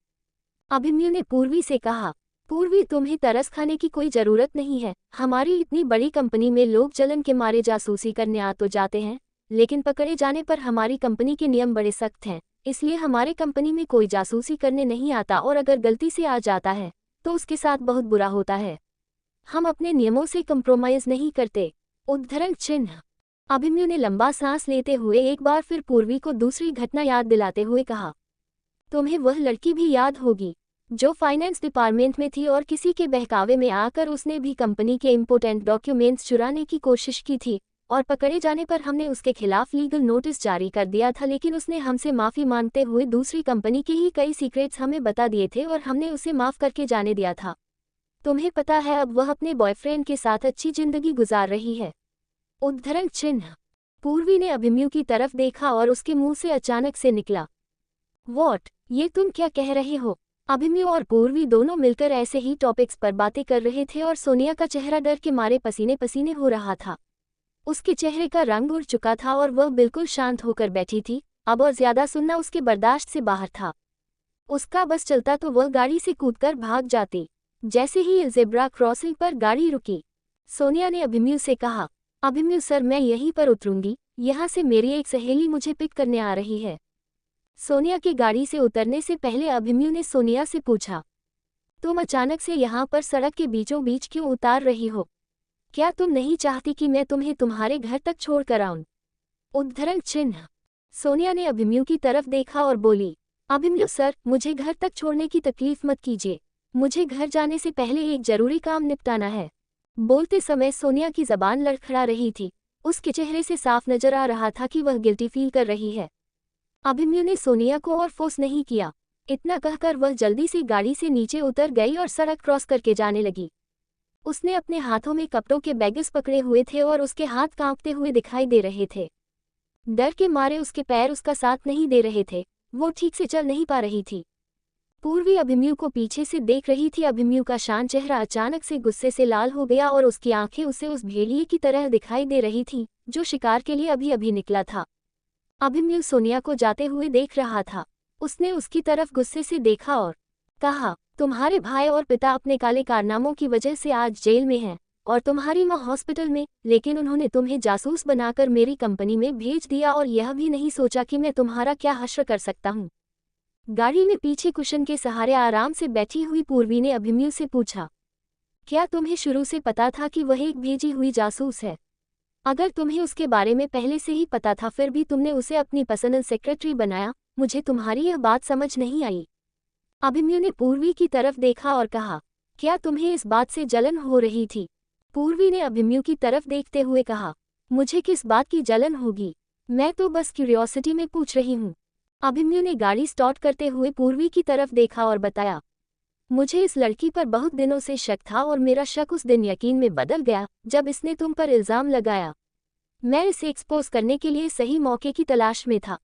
अभिमन्यु ने पूर्वी से कहा, पूर्वी, तुम्हें तरस खाने की कोई जरूरत नहीं है। हमारी इतनी बड़ी कंपनी में लोग जलन के मारे जासूसी करने आ तो जाते हैं, लेकिन पकड़े जाने पर हमारी कंपनी के नियम बड़े सख्त हैं, इसलिए हमारे कंपनी में कोई जासूसी करने नहीं आता और अगर गलती से आ जाता है तो उसके साथ बहुत बुरा होता है। हम अपने नियमों से कंप्रोमाइज नहीं करते। उद्धरण चिन्ह। अभिमन्यु ने लंबा सांस लेते हुए एक बार फिर पूर्वी को दूसरी घटना याद दिलाते हुए कहा, तुम्हें वह लड़की भी याद होगी जो फाइनेंस डिपार्टमेंट में थी और किसी के बहकावे में आकर उसने भी कंपनी के इम्पोर्टेंट डॉक्यूमेंट्स चुराने की कोशिश की थी और पकड़े जाने पर हमने उसके खिलाफ लीगल नोटिस जारी कर दिया था, लेकिन उसने हमसे माफ़ी मांगते हुए दूसरी कंपनी के ही कई सीक्रेट्स हमें बता दिए थे और हमने उसे माफ़ करके जाने दिया था। तुम्हें पता है अब वह अपने बॉयफ्रेंड के साथ अच्छी जिंदगी गुजार रही है। उद्धरण चिन्ह। पूर्वी ने अभिमन्यु की तरफ देखा और उसके मुंह से अचानक से निकला, वॉट, ये तुम क्या कह रहे हो? अभिमन्यु और पूर्वी दोनों मिलकर ऐसे ही टॉपिक्स पर बातें कर रहे थे और सोनिया का चेहरा डर के मारे पसीने पसीने हो रहा था। उसके चेहरे का रंग उड़ चुका था और वह बिल्कुल शांत होकर बैठी थी। अब और ज्यादा सुनना उसके बर्दाश्त से बाहर था। उसका बस चलता तो वह गाड़ी से कूदकर भाग जाती। जैसे ही ज़ेब्रा क्रॉसिंग पर गाड़ी रुकी, सोनिया ने अभिमन्यु से कहा, अभिमन्यु सर, मैं यहीं पर उतरूंगी, यहाँ से मेरी एक सहेली मुझे पिक करने आ रही है। सोनिया की गाड़ी से उतरने से पहले अभिमन्यु ने सोनिया से पूछा, तुम अचानक से यहाँ पर सड़क के बीचों बीच क्यों उतार रही हो? क्या तुम नहीं चाहती कि मैं तुम्हें तुम्हारे घर तक छोड़ कर आऊं? उद्धरण चिन्ह। सोनिया ने अभिमन्यु की तरफ देखा और बोली, अभिमन्यु सर, मुझे घर तक छोड़ने की तकलीफ मत कीजिए, मुझे घर जाने से पहले एक जरूरी काम निपटाना है। बोलते समय सोनिया की जबान लड़खड़ा रही थी। उसके चेहरे से साफ नजर आ रहा था कि वह गिल्टी फील कर रही है। अभिमन्यु ने सोनिया को और फोर्स नहीं किया। इतना कहकर वह जल्दी से गाड़ी से नीचे उतर गई और सड़क क्रॉस करके जाने लगी। उसने अपने हाथों में कपड़ों के बैगेस पकड़े हुए थे और उसके हाथ कांपते हुए दिखाई दे रहे थे। डर के मारे उसके पैर उसका साथ नहीं दे रहे थे, वो ठीक से चल नहीं पा रही थी। पूर्वी अभिमन्यु को पीछे से देख रही थी। अभिमन्यु का शांत चेहरा अचानक से गुस्से से लाल हो गया और उसकी आंखें उसे उस भेड़िए की तरह दिखाई दे रही थीं जो शिकार के लिए अभी अभी निकला था। अभिमन्यु सोनिया को जाते हुए देख रहा था। उसने उसकी तरफ गुस्से से देखा और कहा, तुम्हारे भाई और पिता अपने काले कारनामों की वजह से आज जेल में हैं और तुम्हारी माँ हॉस्पिटल में, लेकिन उन्होंने तुम्हें जासूस बनाकर मेरी कंपनी में भेज दिया और यह भी नहीं सोचा कि मैं तुम्हारा क्या हश्र कर सकता हूँ। गाड़ी में पीछे कुशन के सहारे आराम से बैठी हुई पूर्वी ने अभिमन्यु से पूछा, क्या तुम्हें शुरू से पता था कि वह एक भेजी हुई जासूस है? अगर तुम्हें उसके बारे में पहले से ही पता था फिर भी तुमने उसे अपनी पर्सनल सेक्रेटरी बनाया, मुझे तुम्हारी यह बात समझ नहीं आई। अभिमन्यु ने पूर्वी की तरफ देखा और कहा, क्या तुम्हें इस बात से जलन हो रही थी? पूर्वी ने अभिमन्यु की तरफ देखते हुए कहा, मुझे किस बात की जलन होगी, मैं तो बस क्यूरियोसिटी में पूछ रही हूँ। अभिमन्यु ने गाड़ी स्टार्ट करते हुए पूर्वी की तरफ देखा और बताया, मुझे इस लड़की पर बहुत दिनों से शक था और मेरा शक उस दिन यकीन में बदल गया जब इसने तुम पर इल्ज़ाम लगाया। मैं इसे एक्सपोज करने के लिए सही मौके की तलाश में था,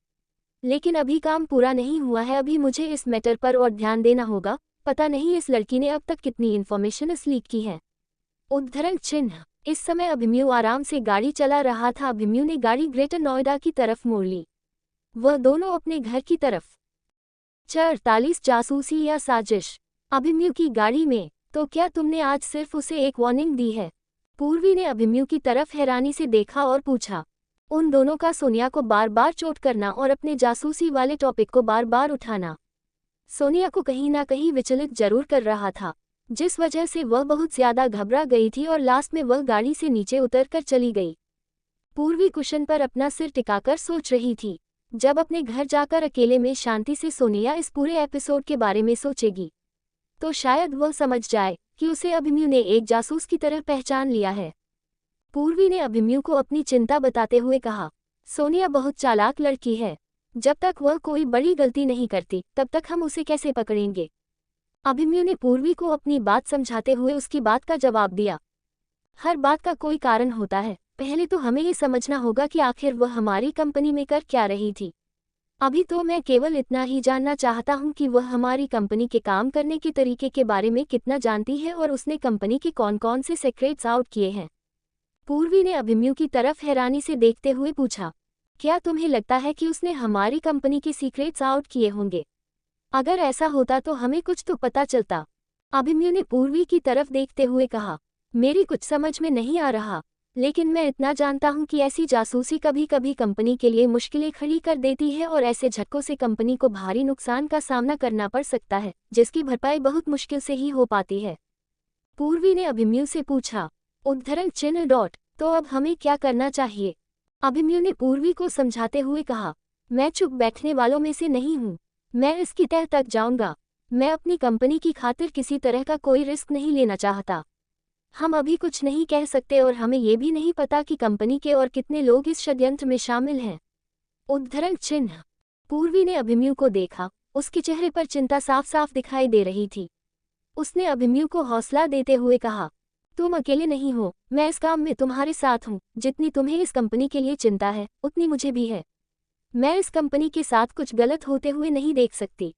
लेकिन अभी काम पूरा नहीं हुआ है। अभी मुझे इस मैटर पर और ध्यान देना होगा। पता नहीं इस लड़की ने अब तक कितनी इन्फॉर्मेशन लीक की है। उद्धरण चिन्ह। इस समय अभिमन्यु आराम से गाड़ी चला रहा था। अभिमन्यु ने गाड़ी ग्रेटर नोएडा की तरफ मोड़ ली। वह दोनों अपने घर की तरफ। 48 जासूसी या साजिश। अभिमन्यु की गाड़ी में, तो क्या तुमने आज सिर्फ उसे एक वार्निंग दी है? पूर्वी ने अभिमन्यु की तरफ हैरानी से देखा और पूछा, उन दोनों का सोनिया को बार बार चोट करना और अपने जासूसी वाले टॉपिक को बार बार उठाना सोनिया को कहीं ना कहीं विचलित जरूर कर रहा था, जिस वजह से वह बहुत ज्यादा घबरा गई थी और लास्ट में वह गाड़ी से नीचे उतरकर चली गई। पूर्वी कुशन पर अपना सिर टिकाकर सोच रही थी। जब अपने घर जाकर अकेले में शांति से सोनिया इस पूरे एपिसोड के बारे में सोचेगी तो शायद वह समझ जाए कि उसे अभिमन्यु ने एक जासूस की तरह पहचान लिया है। पूर्वी ने अभिमन्यु को अपनी चिंता बताते हुए कहा, सोनिया बहुत चालाक लड़की है, जब तक वह कोई बड़ी गलती नहीं करती तब तक हम उसे कैसे पकड़ेंगे? अभिमन्यु ने पूर्वी को अपनी बात समझाते हुए उसकी बात का जवाब दिया, हर बात का कोई कारण होता है। पहले तो हमें ये समझना होगा कि आखिर वह हमारी कंपनी में कर क्या रही थी। अभी तो मैं केवल इतना ही जानना चाहता हूँ कि वह हमारी कंपनी के काम करने के तरीके के बारे में कितना जानती है और उसने कंपनी के कौन कौन से सीक्रेट्स आउट किए हैं। पूर्वी ने अभिमन्यु की तरफ हैरानी से देखते हुए पूछा, क्या तुम्हें लगता है कि उसने हमारी कंपनी के सीक्रेट्स आउट किए होंगे? अगर ऐसा होता तो हमें कुछ तो पता चलता। अभिमन्यु ने पूर्वी की तरफ देखते हुए कहा, मेरी कुछ समझ में नहीं आ रहा, लेकिन मैं इतना जानता हूं कि ऐसी जासूसी कभी कभी कंपनी के लिए मुश्किलें खड़ी कर देती है और ऐसे झटकों से कंपनी को भारी नुकसान का सामना करना पड़ सकता है, जिसकी भरपाई बहुत मुश्किल से ही हो पाती है। पूर्वी ने अभिमन्यु से पूछा, उद्धरण चिन्ह डॉट, तो अब हमें क्या करना चाहिए? अभिमन्यु ने पूर्वी को समझाते हुए कहा, मैं चुप बैठने वालों में से नहीं हूँ। मैं इसकी तह तक जाऊंगा। मैं अपनी कंपनी की खातिर किसी तरह का कोई रिस्क नहीं लेना चाहता। हम अभी कुछ नहीं कह सकते और हमें ये भी नहीं पता कि कंपनी के और कितने लोग इस षड्यंत्र में शामिल हैं। उद्धरण चिन्ह। पूर्वी ने अभिमन्यु को देखा, उसके चेहरे पर चिंता साफ साफ दिखाई दे रही थी। उसने अभिमन्यु को हौसला देते हुए कहा, तुम अकेले नहीं हो, मैं इस काम में तुम्हारे साथ हूँ। जितनी तुम्हें इस कंपनी के लिए चिंता है उतनी मुझे भी है। मैं इस कंपनी के साथ कुछ गलत होते हुए नहीं देख सकती।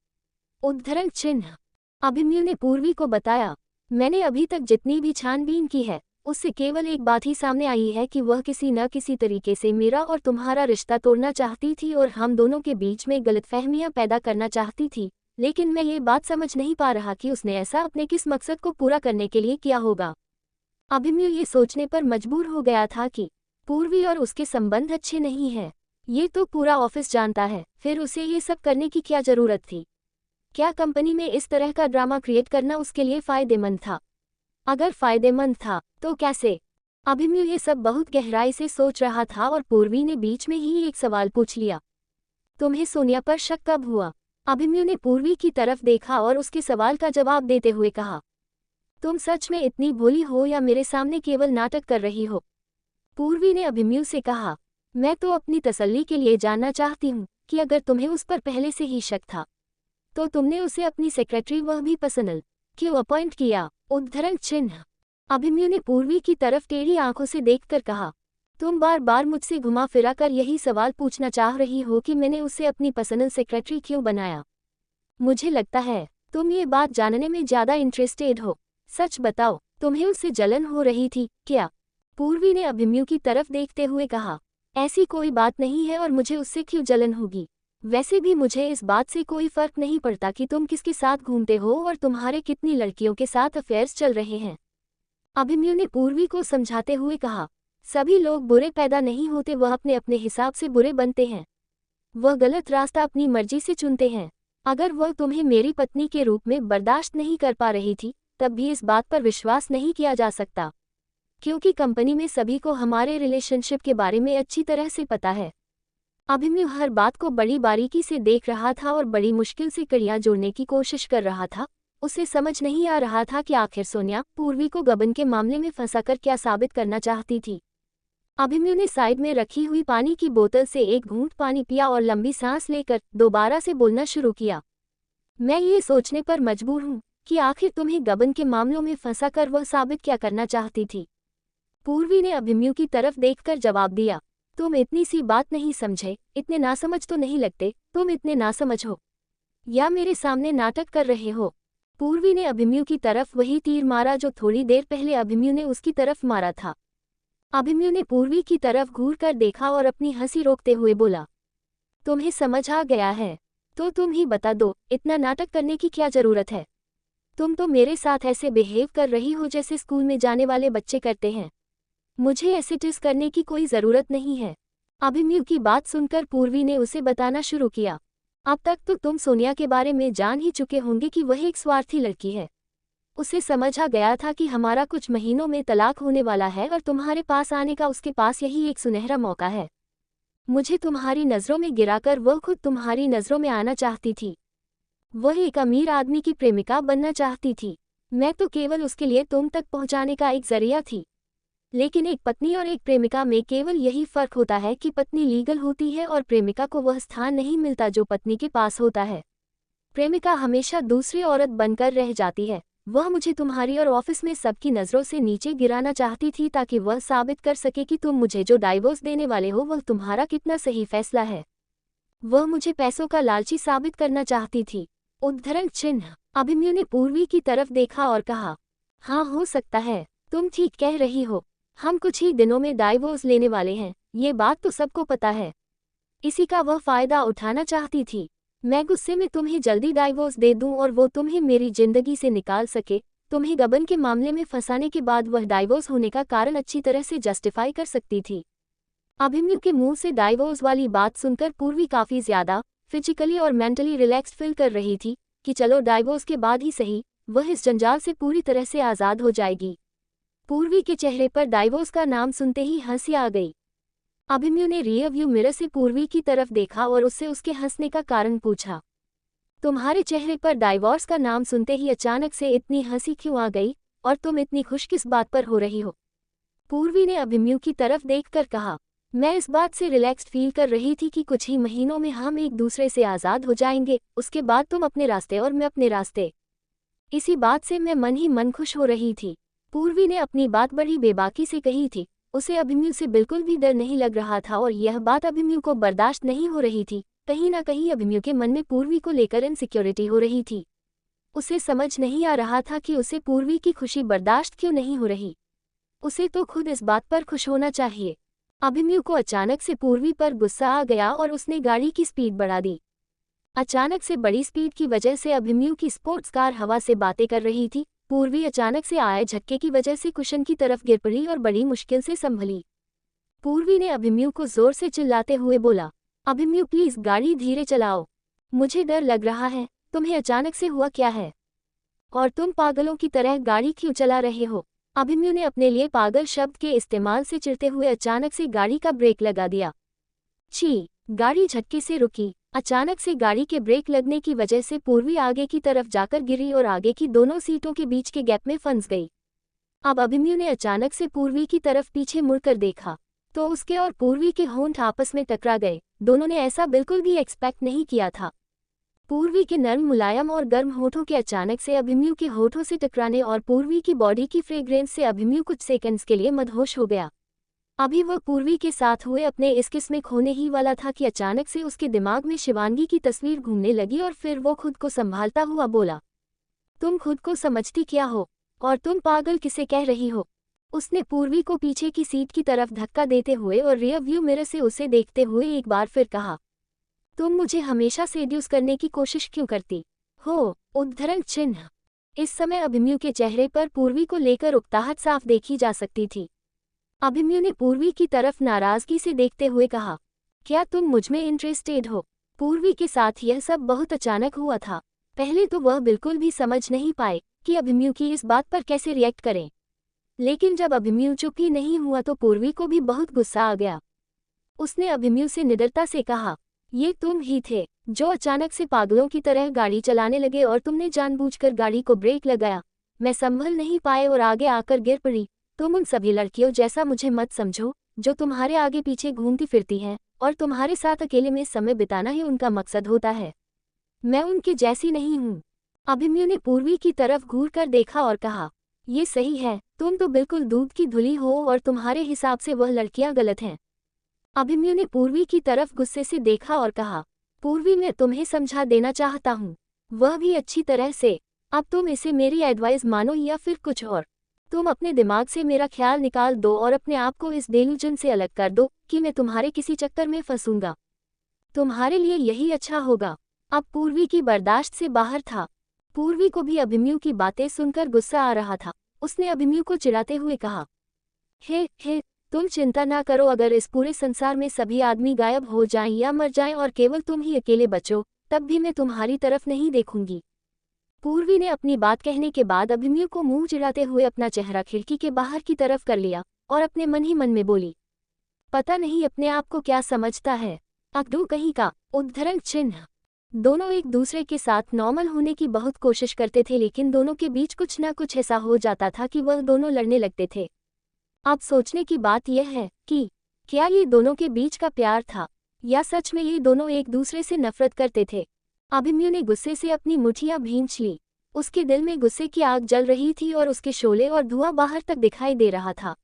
उद्धरण चिन्ह। अभिमन्यु ने पूर्वी को बताया, मैंने अभी तक जितनी भी छानबीन की है उससे केवल एक बात ही सामने आई है कि वह किसी न किसी तरीके से मेरा और तुम्हारा रिश्ता तोड़ना चाहती थी और हम दोनों के बीच में गलतफहमियां पैदा करना चाहती थी। लेकिन मैं ये बात समझ नहीं पा रहा कि उसने ऐसा अपने किस मकसद को पूरा करने के लिए किया होगा। अभिमन्यु ये सोचने पर मजबूर हो गया था कि पूर्वी और उसके संबंध अच्छे नहीं हैं। ये तो पूरा ऑफिस जानता है, फिर उसे ये सब करने की क्या जरूरत थी? क्या कंपनी में इस तरह का ड्रामा क्रिएट करना उसके लिए फायदेमंद था? अगर फायदेमंद था तो कैसे? अभिमन्यु ये सब बहुत गहराई से सोच रहा था और पूर्वी ने बीच में ही एक सवाल पूछ लिया, तुम्हें सोनिया पर शक कब हुआ? अभिमन्यु ने पूर्वी की तरफ देखा और उसके सवाल का जवाब देते हुए कहा, तुम सच में इतनी भोली हो या मेरे सामने केवल नाटक कर रही हो? पूर्वी ने अभिमन्यु से कहा, मैं तो अपनी तसल्ली के लिए जानना चाहती हूँ कि अगर तुम्हें उस पर पहले से ही शक था तो तुमने उसे अपनी सेक्रेटरी वह भी पर्सनल क्यों अपॉइंट किया? उद्धरण चिन्ह। अभिमन्यु ने पूर्वी की तरफ टेढ़ी आंखों से देखकर कहा, तुम बार बार मुझसे घुमा फिरा कर यही सवाल पूछना चाह रही हो कि मैंने उसे अपनी पर्सनल सेक्रेटरी क्यों बनाया। मुझे लगता है तुम ये बात जानने में ज्यादा इंटरेस्टेड हो। सच बताओ, तुम्हें उससे जलन हो रही थी क्या? पूर्वी ने अभिमन्यु की तरफ देखते हुए कहा, ऐसी कोई बात नहीं है और मुझे उससे क्यों जलन होगी। वैसे भी मुझे इस बात से कोई फर्क नहीं पड़ता कि तुम किसके साथ घूमते हो और तुम्हारे कितनी लड़कियों के साथ अफेयर्स चल रहे हैं। अभिमन्यु ने पूर्वी को समझाते हुए कहा, सभी लोग बुरे पैदा नहीं होते, वह अपने अपने हिसाब से बुरे बनते हैं। वह गलत रास्ता अपनी मर्जी से चुनते हैं। अगर वह तुम्हें मेरी पत्नी के रूप में बर्दाश्त नहीं कर पा रही थी तब भी इस बात पर विश्वास नहीं किया जा सकता, क्योंकि कंपनी में सभी को हमारे रिलेशनशिप के बारे में अच्छी तरह से पता है। अभिमन्यु हर बात को बड़ी बारीकी से देख रहा था और बड़ी मुश्किल से कड़ियां जोड़ने की कोशिश कर रहा था। उसे समझ नहीं आ रहा था कि आखिर सोनिया पूर्वी को गबन के मामले में फंसाकर क्या साबित करना चाहती थी। अभिमन्यु ने साइड में रखी हुई पानी की बोतल से एक घूंट पानी पिया और लंबी सांस लेकर दोबारा से बोलना शुरू किया, मैं ये सोचने पर मजबूर हूँ कि आखिर तुम्हें गबन के मामलों में फंसाकर वह साबित क्या करना चाहती थी। पूर्वी ने अभिमन्यु की तरफ देखकर जवाब दिया, तुम इतनी सी बात नहीं समझे, इतने नासमझ तो नहीं लगते। तुम इतने नासमझ हो या मेरे सामने नाटक कर रहे हो? पूर्वी ने अभिमन्यु की तरफ वही तीर मारा जो थोड़ी देर पहले अभिमन्यु ने उसकी तरफ मारा था। अभिमन्यु ने पूर्वी की तरफ घूर कर देखा और अपनी हंसी रोकते हुए बोला, तुम्हें समझ आ गया है तो तुम ही बता दो, इतना नाटक करने की क्या जरूरत है? तुम तो मेरे साथ ऐसे बिहेव कर रही हो जैसे स्कूल में जाने वाले बच्चे करते हैं। मुझे ऐसे टिस करने की कोई जरूरत नहीं है। अभिमन्यु की बात सुनकर पूर्वी ने उसे बताना शुरू किया, अब तक तो तुम सोनिया के बारे में जान ही चुके होंगे कि वह एक स्वार्थी लड़की है। उसे समझ आ गया था कि हमारा कुछ महीनों में तलाक होने वाला है और तुम्हारे पास आने का उसके पास यही एक सुनहरा मौका है। मुझे तुम्हारी नज़रों में गिराकर वह खुद तुम्हारी नज़रों में आना चाहती थी। वह एक अमीर आदमी की प्रेमिका बनना चाहती थी। मैं तो केवल उसके लिए तुम तक पहुंचाने का एक जरिया थी। लेकिन एक पत्नी और एक प्रेमिका में केवल यही फर्क होता है कि पत्नी लीगल होती है और प्रेमिका को वह स्थान नहीं मिलता जो पत्नी के पास होता है। प्रेमिका हमेशा दूसरी औरत बनकर रह जाती है। वह मुझे तुम्हारी और ऑफिस में सबकी नज़रों से नीचे गिराना चाहती थी ताकि वह साबित कर सके कि तुम मुझे जो डाइवोर्स देने वाले हो वह तुम्हारा कितना सही फैसला है। वह मुझे पैसों का लालची साबित करना चाहती थी। उद्धरण चिन्ह। अभिमन्यु ने पूर्वी की तरफ देखा और कहा, हाँ, हो सकता है, तुम ठीक कह रही हो। हम कुछ ही दिनों में डाइवोर्स लेने वाले हैं, ये बात तो सबको पता है। इसी का वह फायदा उठाना चाहती थी। मैं गुस्से में तुम्हें जल्दी डाइवोर्स दे दूं और वो तुम्हें मेरी जिंदगी से निकाल सके। तुम्हें गबन के मामले में फंसाने के बाद वह डाइवोर्स होने का कारण अच्छी तरह से जस्टिफाई कर सकती थी। अभिमन्यु के मुंह से डाइवोर्स वाली बात सुनकर पूर्वी काफी ज्यादा फिजिकली और मेंटली रिलैक्स्ड फील कर रही थी कि चलो डाइवोर्स के बाद ही सही, वह इस जंजाल से पूरी तरह से आज़ाद हो जाएगी। पूर्वी के चेहरे पर डाइवोर्स का नाम सुनते ही हंसी आ गई। अभिमन्यु ने रियर व्यू मिरर से पूर्वी की तरफ देखा और उससे उसके हंसने का कारण पूछा। तुम्हारे चेहरे पर डाइवोर्स का नाम सुनते ही अचानक से इतनी हंसी क्यों आ गई, और तुम इतनी खुश किस बात पर हो रही हो? पूर्वी ने अभिमन्यु की तरफ देखकर कहा। मैं इस बात से रिलैक्स्ड फील कर रही थी कि कुछ ही महीनों में हम एक दूसरे से आज़ाद हो जाएंगे, उसके बाद तुम अपने रास्ते और मैं अपने रास्ते। इसी बात से मैं मन ही मन खुश हो रही थी। पूर्वी ने अपनी बात बड़ी बेबाकी से कही थी। उसे अभिमन्यु से बिल्कुल भी डर नहीं लग रहा था और यह बात अभिमन्यु को बर्दाश्त नहीं हो रही थी। कहीं ना कहीं अभिमन्यु के मन में पूर्वी को लेकर इनसिक्योरिटी हो रही थी। उसे समझ नहीं आ रहा था कि उसे पूर्वी की खुशी बर्दाश्त क्यों नहीं हो रही। उसे तो खुद इस बात पर खुश होना चाहिए। अभिमन्यु को अचानक से पूर्वी पर गुस्सा आ गया और उसने गाड़ी की स्पीड बढ़ा दी। अचानक से बड़ी स्पीड की वजह से अभिमन्यु की स्पोर्ट्स कार हवा से बातें कर रही थी। पूर्वी अचानक से आए झटके की वजह से कुशन की तरफ गिर पड़ी और बड़ी मुश्किल से संभली। पूर्वी ने अभिमन्यु को जोर से चिल्लाते हुए बोला, अभिमन्यु प्लीज गाड़ी धीरे चलाओ, मुझे डर लग रहा है। तुम्हें अचानक से हुआ क्या है? और तुम पागलों की तरह गाड़ी क्यों चला रहे हो? अभिमन्यु ने अपने लिए पागल शब्द के इस्तेमाल से चिढ़ते हुए अचानक से गाड़ी का ब्रेक लगा दिया। छी! गाड़ी झटके से रुकी। अचानक से गाड़ी के ब्रेक लगने की वजह से पूर्वी आगे की तरफ जाकर गिरी और आगे की दोनों सीटों के बीच के गैप में फंस गई। अब अभिमन्यु ने अचानक से पूर्वी की तरफ पीछे मुड़कर देखा तो उसके और पूर्वी के होंठ आपस में टकरा गए। दोनों ने ऐसा बिल्कुल भी एक्सपेक्ट नहीं किया था। पूर्वी के नर्म मुलायम और गर्म होठों के अचानक से अभिमन्यु के होठों से टकराने और पूर्वी की बॉडी की फ्रेग्रेंस से अभिमन्यु कुछ सेकंड्स के लिए मदहोश हो गया। अभी वह पूर्वी के साथ हुए अपने इस किस में खोने ही वाला था कि अचानक से उसके दिमाग में शिवांगी की तस्वीर घूमने लगी और फिर वो खुद को संभालता हुआ बोला, तुम खुद को समझती क्या हो और तुम पागल किसे कह रही हो? उसने पूर्वी को पीछे की सीट की तरफ धक्का देते हुए और रियर व्यू मिरर से उसे देखते हुए एक बार फिर कहा, तुम मुझे हमेशा सेड्यूस करने की कोशिश क्यों करती हो? उद्धरण चिन्ह। इस समय अभिमन्यु के चेहरे पर पूर्वी को लेकर उकताहट साफ देखी जा सकती थी। अभिमन्यु ने पूर्वी की तरफ नाराजगी से देखते हुए कहा, क्या तुम मुझमें इंटरेस्टेड हो? पूर्वी के साथ यह सब बहुत अचानक हुआ था। पहले तो वह बिल्कुल भी समझ नहीं पाए कि अभिमन्यु की इस बात पर कैसे रिएक्ट करें, लेकिन जब अभिमन्यु चुप ही नहीं हुआ तो पूर्वी को भी बहुत गुस्सा आ गया। उसने अभिमन्यु से निडरता से कहा, ये तुम ही थे जो अचानक से पागलों की तरह गाड़ी चलाने लगे और तुमने जानबूझकर गाड़ी को ब्रेक लगाया। मैं संभल नहीं पाए और आगे आकर गिर पड़ी। तुम उन सभी लड़कियों जैसा मुझे मत समझो जो तुम्हारे आगे पीछे घूमती फिरती हैं और तुम्हारे साथ अकेले में समय बिताना ही उनका मकसद होता है। मैं उनके जैसी नहीं हूँ। अभिमन्यु ने पूर्वी की तरफ घूर कर देखा और कहा, ये सही है, तुम तो बिल्कुल दूध की धुली हो और तुम्हारे हिसाब से वह लड़कियां गलत हैं। अभिमन्यु ने पूर्वी की तरफ गुस्से से देखा और कहा, पूर्वी मैं तुम्हें समझा देना चाहता हूँ, वह भी अच्छी तरह से। अब तुम इसे मेरी एडवाइस मानो या फिर कुछ और। तुम अपने दिमाग से मेरा ख्याल निकाल दो और अपने आप को इस डेल्यूजन से अलग कर दो कि मैं तुम्हारे किसी चक्कर में फंसूंगा। तुम्हारे लिए यही अच्छा होगा। अब पूर्वी की बर्दाश्त से बाहर था। पूर्वी को भी अभिमन्यु की बातें सुनकर गुस्सा आ रहा था। उसने अभिमन्यु को चिढ़ाते हुए कहा, हे तुम चिंता ना करो, अगर इस पूरे संसार में सभी आदमी गायब हो जाएं या मर जाएं और केवल तुम ही अकेले बचो, तब भी मैं तुम्हारी तरफ नहीं देखूंगी। पूर्वी ने अपनी बात कहने के बाद अभिमन्यु को मुंह चिढ़ाते हुए अपना चेहरा खिड़की के बाहर की तरफ कर लिया और अपने मन ही मन में बोली, पता नहीं अपने आप को क्या समझता है, अकड़ू कहीं का। उद्धरण चिन्ह। दोनों एक दूसरे के साथ नॉर्मल होने की बहुत कोशिश करते थे, लेकिन दोनों के बीच कुछ ना कुछ ऐसा हो जाता था कि वह दोनों लड़ने लगते थे। अब सोचने की बात यह है कि क्या ये दोनों के बीच का प्यार था या सच में ये दोनों एक दूसरे से नफरत करते थे। अभिमन्यु ने गुस्से से अपनी मुठियां भींच ली। उसके दिल में गुस्से की आग जल रही थी और उसके शोले और धुआं बाहर तक दिखाई दे रहा था।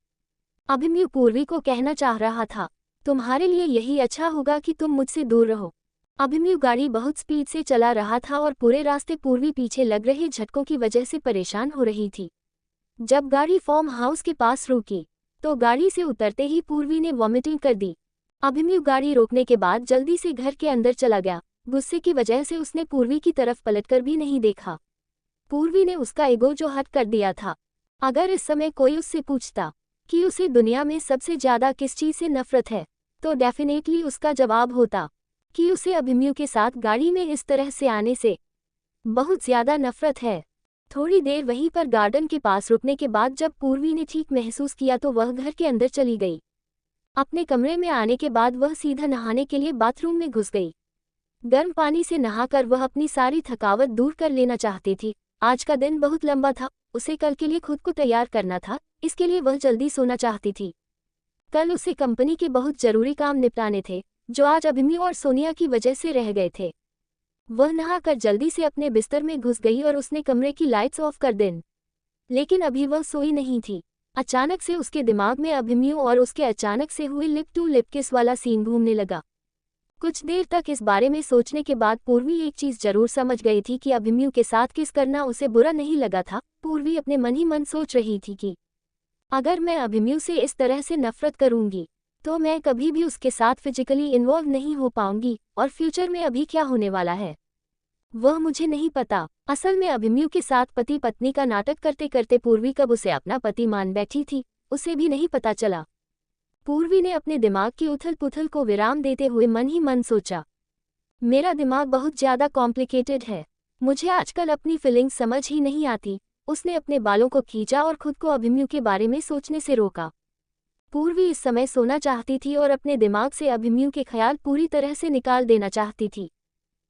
अभिमन्यु पूर्वी को कहना चाह रहा था, तुम्हारे लिए यही अच्छा होगा कि तुम मुझसे दूर रहो। अभिमन्यु गाड़ी बहुत स्पीड से चला रहा था और पूरे रास्ते पूर्वी पीछे लग रहे झटकों की वजह से परेशान हो रही थी। जब गाड़ी फार्म हाउस के पास रुकी तो गाड़ी से उतरते ही पूर्वी ने वॉमिटिंग कर दी। अभिमन्यु गाड़ी रोकने के बाद जल्दी से घर के अंदर चला गया। गुस्से की वजह से उसने पूर्वी की तरफ पलटकर भी नहीं देखा। पूर्वी ने उसका ईगो जो हट कर दिया था। अगर इस समय कोई उससे पूछता कि उसे दुनिया में सबसे ज्यादा किस चीज से नफरत है, तो डेफिनेटली उसका जवाब होता कि उसे अभिमन्यु के साथ गाड़ी में इस तरह से आने से बहुत ज्यादा नफरत है। थोड़ी देर वहीं पर गार्डन के पास रुकने के बाद जब पूर्वी ने ठीक महसूस किया तो वह घर के अंदर चली गई। अपने कमरे में आने के बाद वह सीधा नहाने के लिए बाथरूम में घुस गई। गर्म पानी से नहाकर वह अपनी सारी थकावट दूर कर लेना चाहती थी। आज का दिन बहुत लंबा था, उसे कल के लिए खुद को तैयार करना था, इसके लिए वह जल्दी सोना चाहती थी। कल उसे कंपनी के बहुत जरूरी काम निपटाने थे, जो आज अभिमन्यु और सोनिया की वजह से रह गए थे। वह नहाकर जल्दी से अपने बिस्तर में घुस गई और उसने कमरे की लाइट्स ऑफ कर दें। लेकिन अभी वह सोई नहीं थी। अचानक से उसके दिमाग में अभिमन्यु और उसके अचानक से हुए लिप टू लिप किस वाला सीन घूमने लगा। कुछ देर तक इस बारे में सोचने के बाद पूर्वी एक चीज जरूर समझ गई थी कि अभिमन्यु के साथ किस करना उसे बुरा नहीं लगा था। पूर्वी अपने मन ही मन सोच रही थी कि अगर मैं अभिमन्यु से इस तरह से नफरत करूंगी तो मैं कभी भी उसके साथ फिजिकली इन्वॉल्व नहीं हो पाऊंगी, और फ्यूचर में अभी क्या होने वाला है वह मुझे नहीं पता। असल में अभिमन्यु के साथ पति पत्नी का नाटक करते करते पूर्वी कब उसे अपना पति मान बैठी थी, उसे भी नहीं पता चला। पूर्वी ने अपने दिमाग की उथल पुथल को विराम देते हुए मन ही मन सोचा, मेरा दिमाग बहुत ज्यादा कॉम्प्लिकेटेड है, मुझे आजकल अपनी फीलिंग्स समझ ही नहीं आती। उसने अपने बालों को खींचा और खुद को अभिमन्यु के बारे में सोचने से रोका। पूर्वी इस समय सोना चाहती थी और अपने दिमाग से अभिमन्यु के ख्याल पूरी तरह से निकाल देना चाहती थी।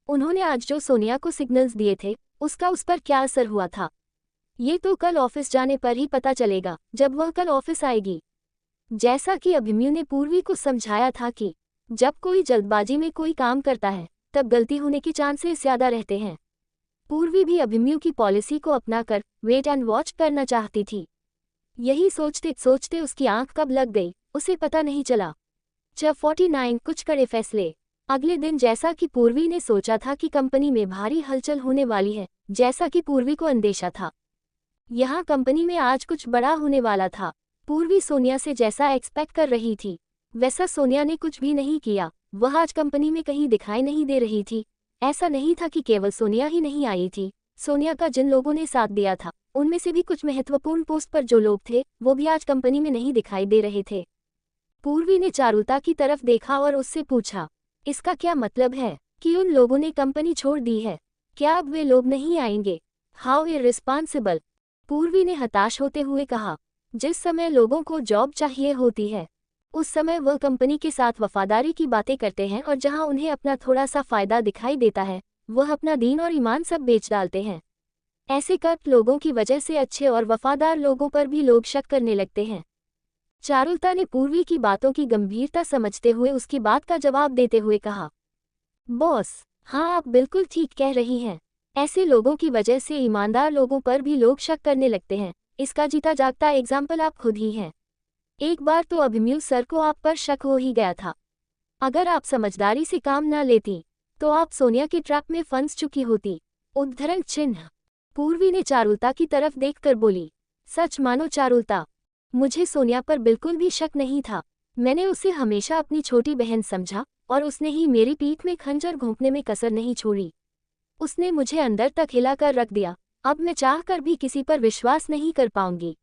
उन्होंने आज जो सोनिया को सिग्नल्स दिए थे उसका उस पर क्या असर हुआ था, ये तो कल ऑफिस जाने पर ही पता चलेगा, जब वह कल ऑफिस आएगी। जैसा कि अभिमन्यु ने पूर्वी को समझाया था कि जब कोई जल्दबाजी में कोई काम करता है तब गलती होने के चांसेस ज्यादा रहते हैं। पूर्वी भी अभिमन्यु की पॉलिसी को अपनाकर वेट एंड वॉच करना चाहती थी। यही सोचते सोचते उसकी आंख कब लग गई उसे पता नहीं चला। 49 कुछ कड़े फैसले। अगले दिन जैसा कि पूर्वी ने सोचा था कि कंपनी में भारी हलचल होने वाली है, जैसा कि पूर्वी को अंदेशा था, यहाँ कंपनी में आज कुछ बड़ा होने वाला था। पूर्वी सोनिया से जैसा एक्सपेक्ट कर रही थी वैसा सोनिया ने कुछ भी नहीं किया। वह आज कंपनी में कहीं दिखाई नहीं दे रही थी। ऐसा नहीं था कि केवल सोनिया ही नहीं आई थी, सोनिया का जिन लोगों ने साथ दिया था उनमें से भी कुछ महत्वपूर्ण पोस्ट पर जो लोग थे वो भी आज कंपनी में नहीं दिखाई दे रहे थे। पूर्वी ने चारुलता की तरफ देखा और उससे पूछा, इसका क्या मतलब है कि उन लोगों ने कंपनी छोड़ दी है? क्या अब वे लोग नहीं आएंगे? How irresponsible. पूर्वी ने हताश होते हुए कहा, जिस समय लोगों को जॉब चाहिए होती है उस समय वह कंपनी के साथ वफादारी की बातें करते हैं, और जहां उन्हें अपना थोड़ा सा फायदा दिखाई देता है वह अपना दीन और ईमान सब बेच डालते हैं। ऐसे कर्प लोगों की वजह से अच्छे और वफादार लोगों पर भी लोग शक करने लगते हैं। चारुलता ने पूर्वी की बातों की गंभीरता समझते हुए उसकी बात का जवाब देते हुए कहा, बॉस, हाँ आप बिल्कुल ठीक कह रही हैं। ऐसे लोगों की वजह से ईमानदार लोगों पर भी लोग शक करने लगते हैं। इसका जीता जागता एग्जाम्पल आप खुद ही हैं। एक बार तो अभिमन्यु सर को आप पर शक हो ही गया था। अगर आप समझदारी से काम न लेती तो आप सोनिया के ट्रैप में फंस चुकी होती। उद्धरण चिन्ह। पूर्वी ने चारुलता की तरफ देखकर बोली, सच मानो चारुलता, मुझे सोनिया पर बिल्कुल भी शक नहीं था। मैंने उसे हमेशा अपनी छोटी बहन समझा और उसने ही मेरी पीठ में खंजर घोंपने में कसर नहीं छोड़ी। उसने मुझे अंदर तक हिलाकर रख दिया। अब मैं चाहकर भी किसी पर विश्वास नहीं कर पाऊंगी।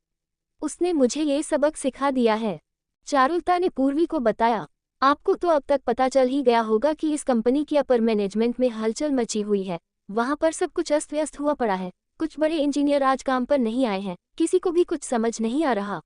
उसने मुझे ये सबक सिखा दिया है। चारुलता ने पूर्वी को बताया, आपको तो अब तक पता चल ही गया होगा कि इस कंपनी की अपर मैनेजमेंट में हलचल मची हुई है। वहां पर सब कुछ अस्त व्यस्त हुआ पड़ा है। कुछ बड़े इंजीनियर आज काम पर नहीं आए हैं, किसी को भी कुछ समझ नहीं आ रहा।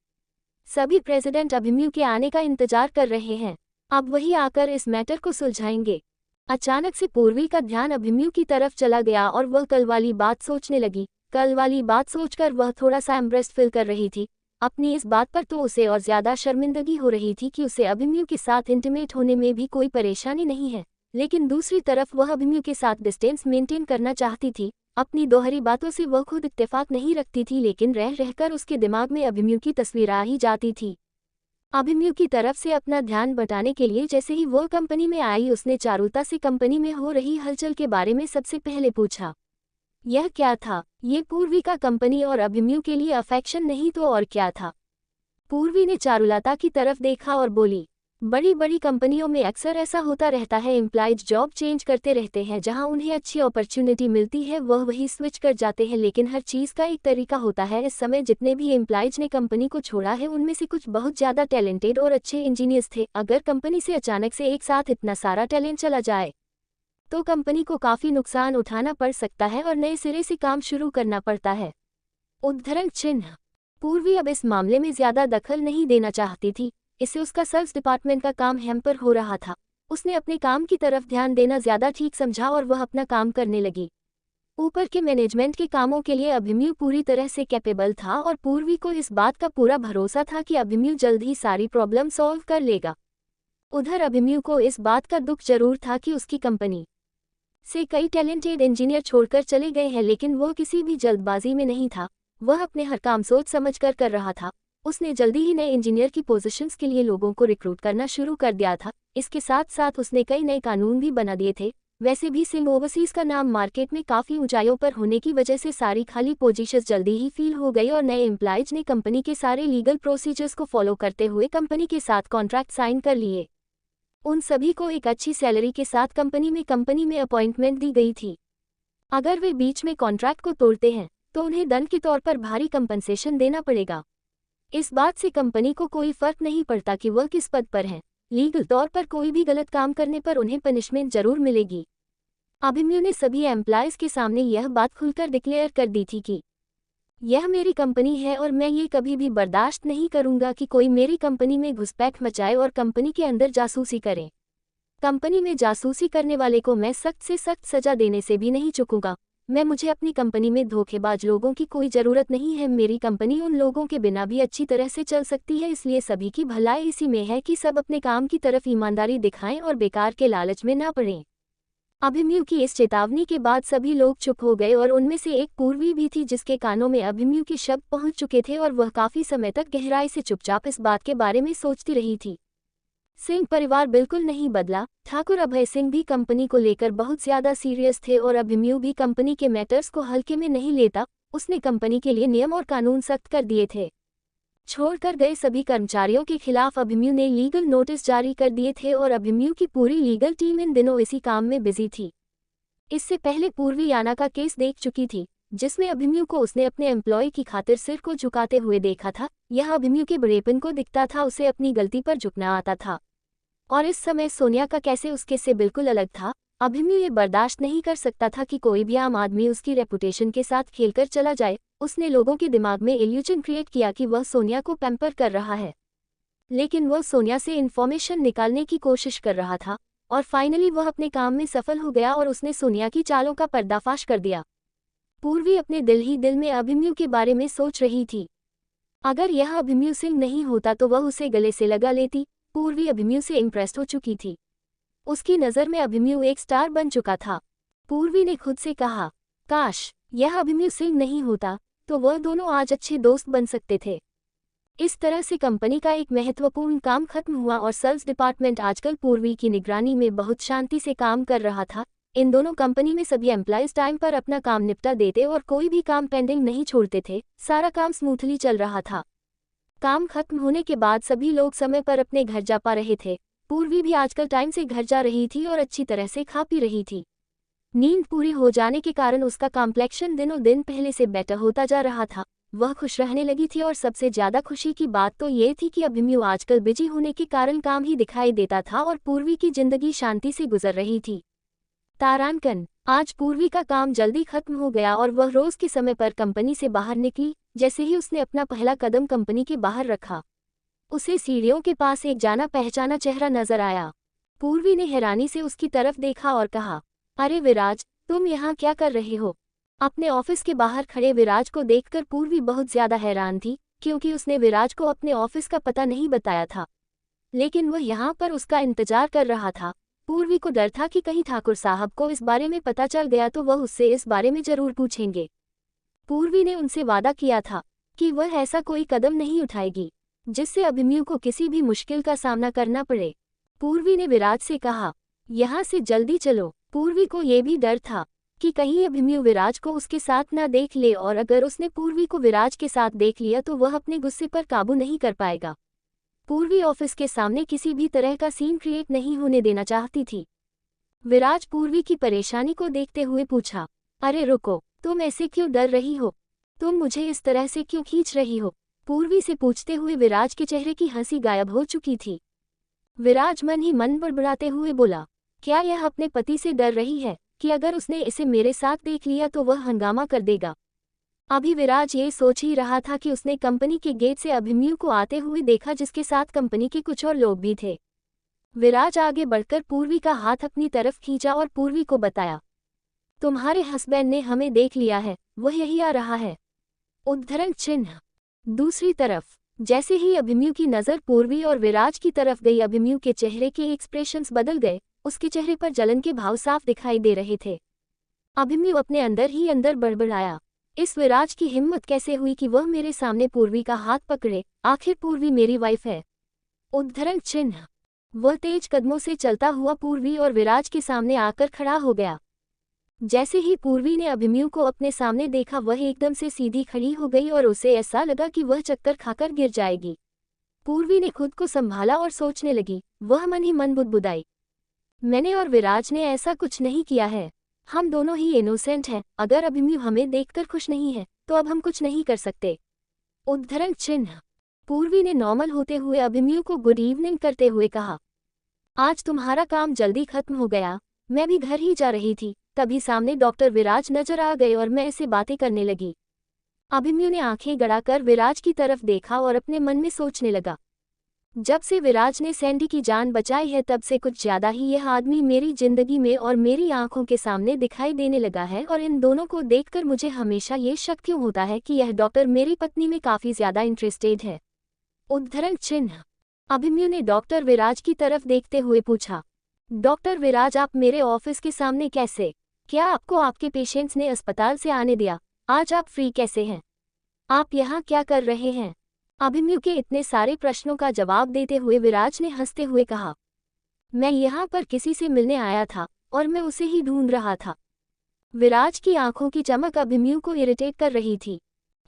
सभी प्रेसिडेंट अभिमन्यु के आने का इंतजार कर रहे हैं। अब वही आकर इस मैटर को सुलझाएंगे। अचानक से पूर्वी का ध्यान अभिमन्यु की तरफ चला गया और वह कल वाली बात सोचने लगी। कल वाली बात सोचकर वह थोड़ा सा एम्ब्रेस्ड फील कर रही थी। अपनी इस बात पर तो उसे और ज्यादा शर्मिंदगी हो रही थी कि उसे अभिमन्यु के साथ इंटीमेट होने में भी कोई परेशानी नहीं है, लेकिन दूसरी तरफ वह अभिमन्यु के साथ डिस्टेंस मेंटेन करना चाहती थी। अपनी दोहरी बातों से वह खुद इत्तेफाक नहीं रखती थी, लेकिन रह रहकर उसके दिमाग में अभिमन्यु की तस्वीर आ ही जाती थी। अभिमन्यु की तरफ से अपना ध्यान बटाने के लिए जैसे ही वो कंपनी में आई उसने चारुलता से कंपनी में हो रही हलचल के बारे में सबसे पहले पूछा। यह क्या था? ये पूर्वी का कंपनी और अभिमन्यु के लिए अफेक्शन नहीं तो और क्या था? पूर्वी ने चारुलता की तरफ देखा और बोली, बड़ी बड़ी कंपनियों में अक्सर ऐसा होता रहता है, एम्प्लॉयज जॉब चेंज करते रहते हैं। जहां उन्हें अच्छी अपॉर्चुनिटी मिलती है वह वही स्विच कर जाते हैं, लेकिन हर चीज़ का एक तरीका होता है। इस समय जितने भी एम्प्लॉयज ने कंपनी को छोड़ा है उनमें से कुछ बहुत ज़्यादा टैलेंटेड और अच्छे इंजीनियर्स थे। अगर कंपनी से अचानक से एक साथ इतना सारा टैलेंट चला जाए तो कंपनी को काफ़ी नुकसान उठाना पड़ सकता है और नए सिरे से काम शुरू करना पड़ता है। उद्धरण चिन्ह। पूर्वी अब इस मामले में ज्यादा दखल नहीं देना चाहती थी, इससे उसका सेल्स डिपार्टमेंट का काम हैम्पर हो रहा था। उसने अपने काम की तरफ ध्यान देना ज्यादा ठीक समझा और वह अपना काम करने लगी। ऊपर के मैनेजमेंट के कामों के लिए अभिमन्यु पूरी तरह से कैपेबल था और पूर्वी को इस बात का पूरा भरोसा था कि अभिमन्यु जल्द ही सारी प्रॉब्लम सॉल्व कर लेगा। उधर अभिमन्यु को इस बात का दुख जरूर था कि उसकी कंपनी से कई टैलेंटेड इंजीनियर छोड़कर चले गए हैं, लेकिन वो किसी भी जल्दबाजी में नहीं था। वह अपने हर काम सोच समझ कर रहा था। उसने जल्दी ही नए इंजीनियर की पोजीशंस के लिए लोगों को रिक्रूट करना शुरू कर दिया था। इसके साथ साथ उसने कई नए कानून भी बना दिए थे। वैसे भी सिंह ओवरसीज का नाम मार्केट में काफ़ी ऊंचाइयों पर होने की वजह से सारी खाली पोजीशंस जल्दी ही फिल हो गई और नए एम्प्लॉयज ने कंपनी के सारे लीगल प्रोसीजर्स को फॉलो करते हुए कंपनी के साथ कॉन्ट्रैक्ट साइन कर लिए। उन सभी को एक अच्छी सैलरी के साथ कंपनी में अपॉइंटमेंट दी गई थी। अगर वे बीच में कॉन्ट्रैक्ट को तोड़ते हैं तो उन्हें दंड के तौर पर भारी कंपनसेशन देना पड़ेगा। इस बात से कंपनी को कोई फर्क नहीं पड़ता कि वह किस पद पर हैं। लीगल तौर पर कोई भी गलत काम करने पर उन्हें पनिशमेंट जरूर मिलेगी। अभिमन्यु ने सभी एम्प्लॉयज के सामने यह बात खुलकर डिक्लेयर कर दी थी कि यह मेरी कंपनी है और मैं ये कभी भी बर्दाश्त नहीं करूंगा कि कोई मेरी कंपनी में घुसपैठ मचाए और कंपनी के अंदर जासूसी करे। कंपनी में जासूसी करने वाले को मैं सख्त से सख्त सजा देने से भी नहीं चूकूंगा। मुझे अपनी कंपनी में धोखेबाज लोगों की कोई ज़रूरत नहीं है। मेरी कंपनी उन लोगों के बिना भी अच्छी तरह से चल सकती है, इसलिए सभी की भलाई इसी में है कि सब अपने काम की तरफ ईमानदारी दिखाएं और बेकार के लालच में ना पड़ें। अभिमन्यु की इस चेतावनी के बाद सभी लोग चुप हो गए और उनमें से एक पूर्वी भी थी जिसके कानों में अभिमन्यु के शब्द पहुंच चुके थे और वह काफ़ी समय तक गहराई से चुपचाप इस बात के बारे में सोचती रही थी। सिंह परिवार बिल्कुल नहीं बदला। ठाकुर अभय सिंह भी कंपनी को लेकर बहुत ज्यादा सीरियस थे और अभिमन्यु भी कंपनी के मैटर्स को हल्के में नहीं लेता। उसने कंपनी के लिए नियम और कानून सख्त कर दिए थे। छोड़कर गए सभी कर्मचारियों के खिलाफ अभिमन्यु ने लीगल नोटिस जारी कर दिए थे और अभिमन्यु की पूरी लीगल टीम इन दिनों इसी काम में बिजी थी। इससे पहले पूर्वी याना का केस देख चुकी थी, जिसमें अभिमन्यु को उसने अपने एम्प्लॉय की खातिर सिर को झुकाते हुए देखा था। यह अभिमन्यु के बड़ेपन को दिखता था, उसे अपनी गलती पर झुकना आता था। और इस समय सोनिया का कैसे उसके से बिल्कुल अलग था। अभिमन्यु ये बर्दाश्त नहीं कर सकता था कि कोई भी आम आदमी उसकी रेपुटेशन के साथ खेलकर चला जाए। उसने लोगों के दिमाग में इल्यूजन क्रिएट किया कि वह सोनिया को पैम्पर कर रहा है, लेकिन वह सोनिया से इन्फॉर्मेशन निकालने की कोशिश कर रहा था और फाइनली वह अपने काम में सफल हो गया और उसने सोनिया की चालों का पर्दाफाश कर दिया। पूर्वी अपने दिल ही दिल में अभिमन्यु के बारे में सोच रही थी। अगर यह अभिमन्यु सिंह नहीं होता तो वह उसे गले से लगा लेती। पूर्वी अभिमन्यु से इम्प्रेस्ड हो चुकी थी। उसकी नज़र में अभिमन्यु एक स्टार बन चुका था। पूर्वी ने खुद से कहा, काश यह अभिमन्यु सिंह नहीं होता तो वह दोनों आज अच्छे दोस्त बन सकते थे। इस तरह से कंपनी का एक महत्वपूर्ण काम खत्म हुआ और सेल्स डिपार्टमेंट आजकल पूर्वी की निगरानी में बहुत शांति से काम कर रहा था। इन दोनों कंपनी में सभी एम्प्लॉयज टाइम पर अपना काम निपटा देते और कोई भी काम पेंडिंग नहीं छोड़ते थे। सारा काम स्मूथली चल रहा था। काम खत्म होने के बाद सभी लोग समय पर अपने घर जा पा रहे थे। पूर्वी भी आजकल टाइम से घर जा रही थी और अच्छी तरह से खा पी रही थी। नींद पूरी हो जाने के कारण उसका कॉम्प्लेक्शन दिनों दिन पहले से बेटर होता जा रहा था। वह खुश रहने लगी थी और सबसे ज्यादा खुशी की बात तो ये थी कि अभिमन्यु आजकल बिजी होने के कारण काम ही दिखाई देता था और पूर्वी की जिंदगी शांति से गुजर रही थी। तारांकन, आज पूर्वी का काम जल्दी खत्म हो गया और वह रोज के समय पर कंपनी से बाहर निकली। जैसे ही उसने अपना पहला कदम कंपनी के बाहर रखा, उसे सीढ़ियों के पास एक जाना पहचाना चेहरा नजर आया। पूर्वी ने हैरानी से उसकी तरफ देखा और कहा, अरे विराज, तुम यहाँ क्या कर रहे हो? अपने ऑफिस के बाहर खड़े विराज को देखकर पूर्वी बहुत ज्यादा हैरान थी, क्योंकि उसने विराज को अपने ऑफिस का पता नहीं बताया था, लेकिन वह यहाँ पर उसका इंतजार कर रहा था। पूर्वी को डर था कि कहीं ठाकुर साहब को इस बारे में पता चल गया तो वह उससे इस बारे में जरूर पूछेंगे। पूर्वी ने उनसे वादा किया था कि वह ऐसा कोई कदम नहीं उठाएगी जिससे अभिमन्यु को किसी भी मुश्किल का सामना करना पड़े। पूर्वी ने विराज से कहा, यहाँ से जल्दी चलो। पूर्वी को ये भी डर था कि कहीं अभिमन्यु विराज को उसके साथ ना देख ले और अगर उसने पूर्वी को विराज के साथ देख लिया तो वह अपने गुस्से पर काबू नहीं कर पाएगा। पूर्वी ऑफिस के सामने किसी भी तरह का सीन क्रिएट नहीं होने देना चाहती थी। विराज पूर्वी की परेशानी को देखते हुए पूछा, अरे रुको, तुम ऐसे क्यों डर रही हो? तुम मुझे इस तरह से क्यों खींच रही हो? पूर्वी से पूछते हुए विराज के चेहरे की हंसी गायब हो चुकी थी। विराज मन ही मन बड़बड़ाते हुए बोला, क्या यह अपने पति से डर रही है कि अगर उसने इसे मेरे साथ देख लिया तो वह हंगामा कर देगा? अभी विराज ये सोच ही रहा था कि उसने कंपनी के गेट से अभिमन्यु को आते हुए देखा, जिसके साथ कंपनी के कुछ और लोग भी थे। विराज आगे बढ़कर पूर्वी का हाथ अपनी तरफ खींचा और पूर्वी को बताया, तुम्हारे हस्बैंड ने हमें देख लिया है, वह यही आ रहा है। उद्धरण चिन्ह। दूसरी तरफ जैसे ही अभिमन्यु की नज़र पूर्वी और विराज की तरफ गई, अभिमन्यु के चेहरे के एक्सप्रेशंस बदल गए। उसके चेहरे पर जलन के भाव साफ दिखाई दे रहे थे। अभिमन्यु अपने अंदर ही अंदर बड़बड़ाया, इस विराज की हिम्मत कैसे हुई कि वह मेरे सामने पूर्वी का हाथ पकड़े, आखिर पूर्वी मेरी वाइफ है। उद्धरण चिन्ह। वह तेज कदमों से चलता हुआ पूर्वी और विराज के सामने आकर खड़ा हो गया। जैसे ही पूर्वी ने अभिमन्यु को अपने सामने देखा, वह एकदम से सीधी खड़ी हो गई और उसे ऐसा लगा कि वह चक्कर खाकर गिर जाएगी। पूर्वी ने खुद को संभाला और सोचने लगी, वह मन ही मन बुदबुदाई, मैंने और विराज ने ऐसा कुछ नहीं किया है, हम दोनों ही इनोसेंट हैं। अगर अभिमन्यु हमें देखकर खुश नहीं है तो अब हम कुछ नहीं कर सकते। उद्धरण चिन्ह। पूर्वी ने नॉर्मल होते हुए अभिमन्यु को गुड इवनिंग करते हुए कहा, आज तुम्हारा काम जल्दी खत्म हो गया, मैं भी घर ही जा रही थी, तभी सामने डॉक्टर विराज नजर आ गए और मैं ऐसे बातें करने लगी। अभिमन्यु ने आंखें गड़ाकर विराज की तरफ देखा और अपने मन में सोचने लगा, जब से विराज ने सैंडी की जान बचाई है तब से कुछ ज्यादा ही यह आदमी मेरी जिंदगी में और मेरी आंखों के सामने दिखाई देने लगा है, और इन दोनों को देखकर मुझे हमेशा ये शक क्यों होता है कि यह डॉक्टर मेरी पत्नी में काफी ज्यादा इंटरेस्टेड है। उद्धरण चिन्ह। अभिमन्यु ने डॉक्टर विराज की तरफ देखते हुए पूछा, डॉक्टर विराज आप मेरे ऑफिस के सामने कैसे? क्या आपको आपके पेशेंट्स ने अस्पताल से आने दिया? आज आप फ्री कैसे हैं? आप यहाँ क्या कर रहे हैं? अभिमन्यु के इतने सारे प्रश्नों का जवाब देते हुए विराज ने हंसते हुए कहा, मैं यहाँ पर किसी से मिलने आया था और मैं उसे ही ढूंढ रहा था। विराज की आंखों की चमक अभिमन्यु को इरिटेट कर रही थी।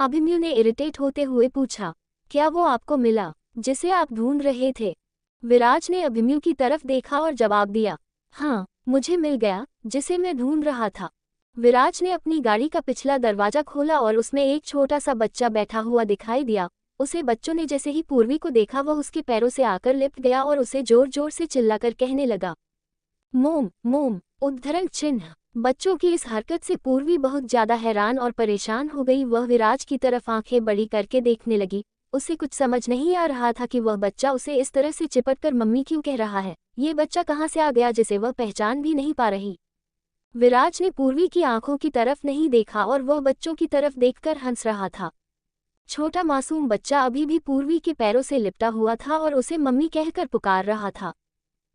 अभिमन्यु ने इरिटेट होते हुए पूछा, क्या वो आपको मिला जिसे आप ढूंढ रहे थे? विराज ने अभिमन्यु की तरफ देखा और जवाब दिया, हाँ, मुझे मिल गया जिसे मैं ढूंढ रहा था। विराज ने अपनी गाड़ी का पिछला दरवाजा खोला और उसमें एक छोटा सा बच्चा बैठा हुआ दिखाई दिया। उसे बच्चों ने जैसे ही पूर्वी को देखा, वह उसके पैरों से आकर लिपट गया और उसे जोर जोर से चिल्लाकर कहने लगा, मोम मोम। उद्धरण चिन्ह। बच्चों की इस हरकत से पूर्वी बहुत ज्यादा हैरान और परेशान हो गई। वह विराज की तरफ आंखें बड़ी करके देखने लगी। उसे कुछ समझ नहीं आ रहा था कि वह बच्चा उसे इस तरह से चिपट कर मम्मी क्यों कह रहा है। ये बच्चा कहाँ से आ गया जिसे वह पहचान भी नहीं पा रही। विराज ने पूर्वी की आंखों की तरफ नहीं देखा और वह बच्चों की तरफ देखकर हंस रहा था। छोटा मासूम बच्चा अभी भी पूर्वी के पैरों से लिपटा हुआ था और उसे मम्मी कहकर पुकार रहा था।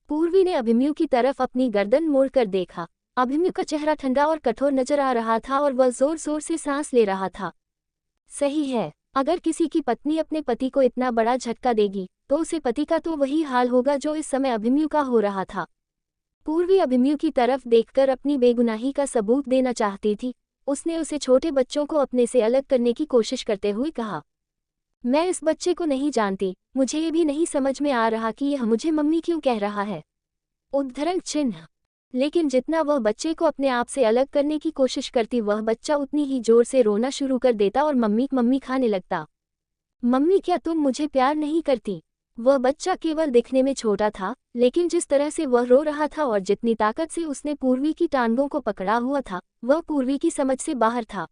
पूर्वी ने अभिमन्यु की तरफ अपनी गर्दन मोड़कर देखा। अभिमन्यु का चेहरा ठंडा और कठोर नजर आ रहा था और वह जोर जोर से सांस ले रहा था। सही है, अगर किसी की पत्नी अपने पति को इतना बड़ा झटका देगी तो उसे पति का तो वही हाल होगा जो इस समय अभिमन्यु का हो रहा था। पूर्वी अभिमन्यु की तरफ देखकर अपनी बेगुनाही का सबूत देना चाहती थी। उसने उसे छोटे बच्चों को अपने से अलग करने की कोशिश करते हुए कहा, मैं इस बच्चे को नहीं जानती, मुझे ये भी नहीं समझ में आ रहा कि यह मुझे मम्मी क्यों कह रहा है। उद्धरण चिन्ह। लेकिन जितना वह बच्चे को अपने आप से अलग करने की कोशिश करती, वह बच्चा उतनी ही जोर से रोना शुरू कर देता और मम्मी मम्मी खाने लगता। मम्मी क्या तुम मुझे प्यार नहीं करती? वह बच्चा केवल दिखने में छोटा था, लेकिन जिस तरह से वह रो रहा था और जितनी ताकत से उसने पूर्वी की टांगों को पकड़ा हुआ था, वह पूर्वी की समझ से बाहर था।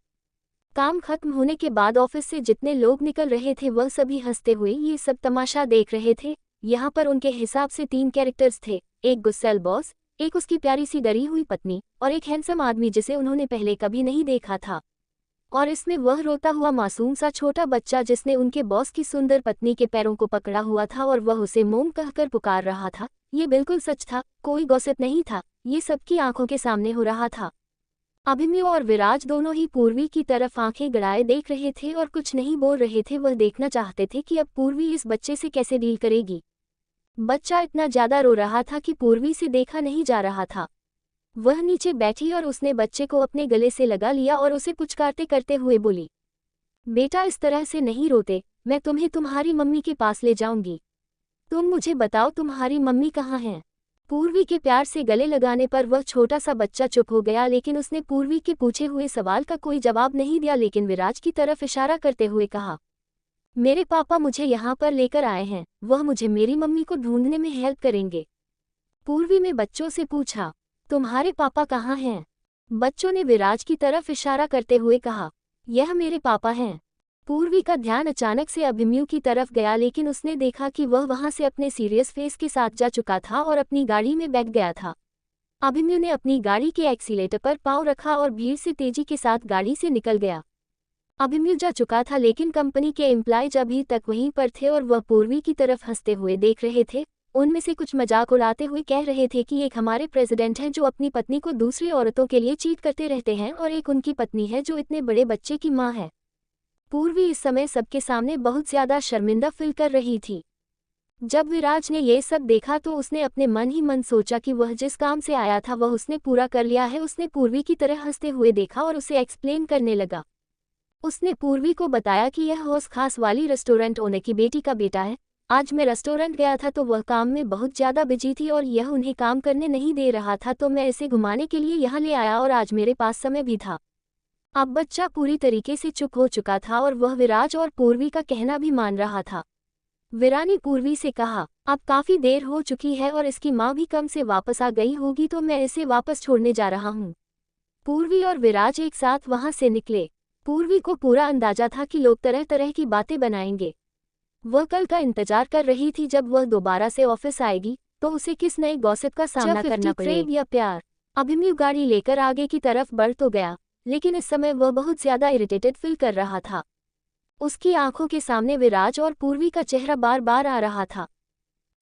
काम खत्म होने के बाद ऑफिस से जितने लोग निकल रहे थे वह सभी हंसते हुए ये सब तमाशा देख रहे थे। यहाँ पर उनके हिसाब से 3 कैरेक्टर्स थे, एक गुस्सैल बॉस, एक उसकी प्यारी सी डरी हुई पत्नी और एक हैंडसम आदमी जिसे उन्होंने पहले कभी नहीं देखा था। और इसमें वह रोता हुआ मासूम सा छोटा बच्चा जिसने उनके बॉस की सुंदर पत्नी के पैरों को पकड़ा हुआ था और वह उसे मोम कहकर पुकार रहा था। ये बिल्कुल सच था, कोई गॉसिप नहीं था, ये सबकी आंखों के सामने हो रहा था। अभिमन्यु और विराज दोनों ही पूर्वी की तरफ आंखें गड़ाए देख रहे थे और कुछ नहीं बोल रहे थे। वह देखना चाहते थे कि अब पूर्वी इस बच्चे से कैसे डील करेगी। बच्चा इतना ज्यादा रो रहा था कि पूर्वी से देखा नहीं जा रहा था। वह नीचे बैठी और उसने बच्चे को अपने गले से लगा लिया और उसे पुचकारते करते हुए बोली, बेटा इस तरह से नहीं रोते, मैं तुम्हें तुम्हारी मम्मी के पास ले जाऊंगी। तुम मुझे बताओ तुम्हारी मम्मी कहाँ है? पूर्वी के प्यार से गले लगाने पर वह छोटा सा बच्चा चुप हो गया, लेकिन उसने पूर्वी के पूछे हुए सवाल का कोई जवाब नहीं दिया, लेकिन विराज की तरफ इशारा करते हुए कहा, मेरे पापा मुझे यहाँ पर लेकर आए हैं, वह मुझे मेरी मम्मी को ढूंढने में हेल्प करेंगे। पूर्वी ने बच्चों से पूछा, तुम्हारे पापा कहाँ हैं? बच्चों ने विराज की तरफ इशारा करते हुए कहा, यह मेरे पापा हैं। पूर्वी का ध्यान अचानक से अभिमन्यु की तरफ गया, लेकिन उसने देखा कि वह वहां से अपने सीरियस फेस के साथ जा चुका था और अपनी गाड़ी में बैठ गया था। अभिमन्यु ने अपनी गाड़ी के एक्सीलेटर पर पांव रखा और भीड़ से तेजी के साथ गाड़ी से निकल गया। अभिमन्यु जा चुका था, लेकिन कंपनी के एम्प्लॉयज अभी तक वहीं पर थे और वह पूर्वी की तरफ हंसते हुए देख रहे थे। उनमें से कुछ मजाक उड़ाते हुए कह रहे थे कि एक हमारे प्रेसिडेंट हैं जो अपनी पत्नी को दूसरी औरतों के लिए चीट करते रहते हैं, और एक उनकी पत्नी है जो इतने बड़े बच्चे की माँ है। पूर्वी इस समय सबके सामने बहुत ज्यादा शर्मिंदा फील कर रही थी। जब विराज ने ये सब देखा तो उसने अपने मन ही मन सोचा कि वह जिस काम से आया था वह उसने पूरा कर लिया है। उसने पूर्वी की तरह हंसते हुए देखा और उसे एक्सप्लेन करने लगा। उसने पूर्वी को बताया कि यह हौस खास वाली रेस्टोरेंट ओनर की बेटी का बेटा है। आज मैं रेस्टोरेंट गया था तो वह काम में बहुत ज़्यादा बिजी थी और यह उन्हें काम करने नहीं दे रहा था, तो मैं इसे घुमाने के लिए यहाँ ले आया और आज मेरे पास समय भी था। अब बच्चा पूरी तरीके से चुप हो चुका था और वह विराज और पूर्वी का कहना भी मान रहा था। विरा ने पूर्वी से कहा, अब काफ़ी देर हो चुकी है और इसकी माँ भी कम से वापस आ गई होगी, तो मैं इसे वापस छोड़ने जा रहा हूँ। पूर्वी और विराज एक साथ वहाँ से निकले। पूर्वी को पूरा अंदाजा था कि लोग तरह तरह की बातें बनाएंगे। वह कल का इंतजार कर रही थी जब वह दोबारा से ऑफिस आएगी तो उसे किस नए गॉसिप का सामना करना पड़ेगा। या प्यार। अभिमन्यु गाड़ी लेकर आगे की तरफ बढ़ तो गया, लेकिन इस समय वह बहुत ज्यादा इरिटेटेड फील कर रहा था। उसकी आंखों के सामने विराज और पूर्वी का चेहरा बार बार आ रहा था।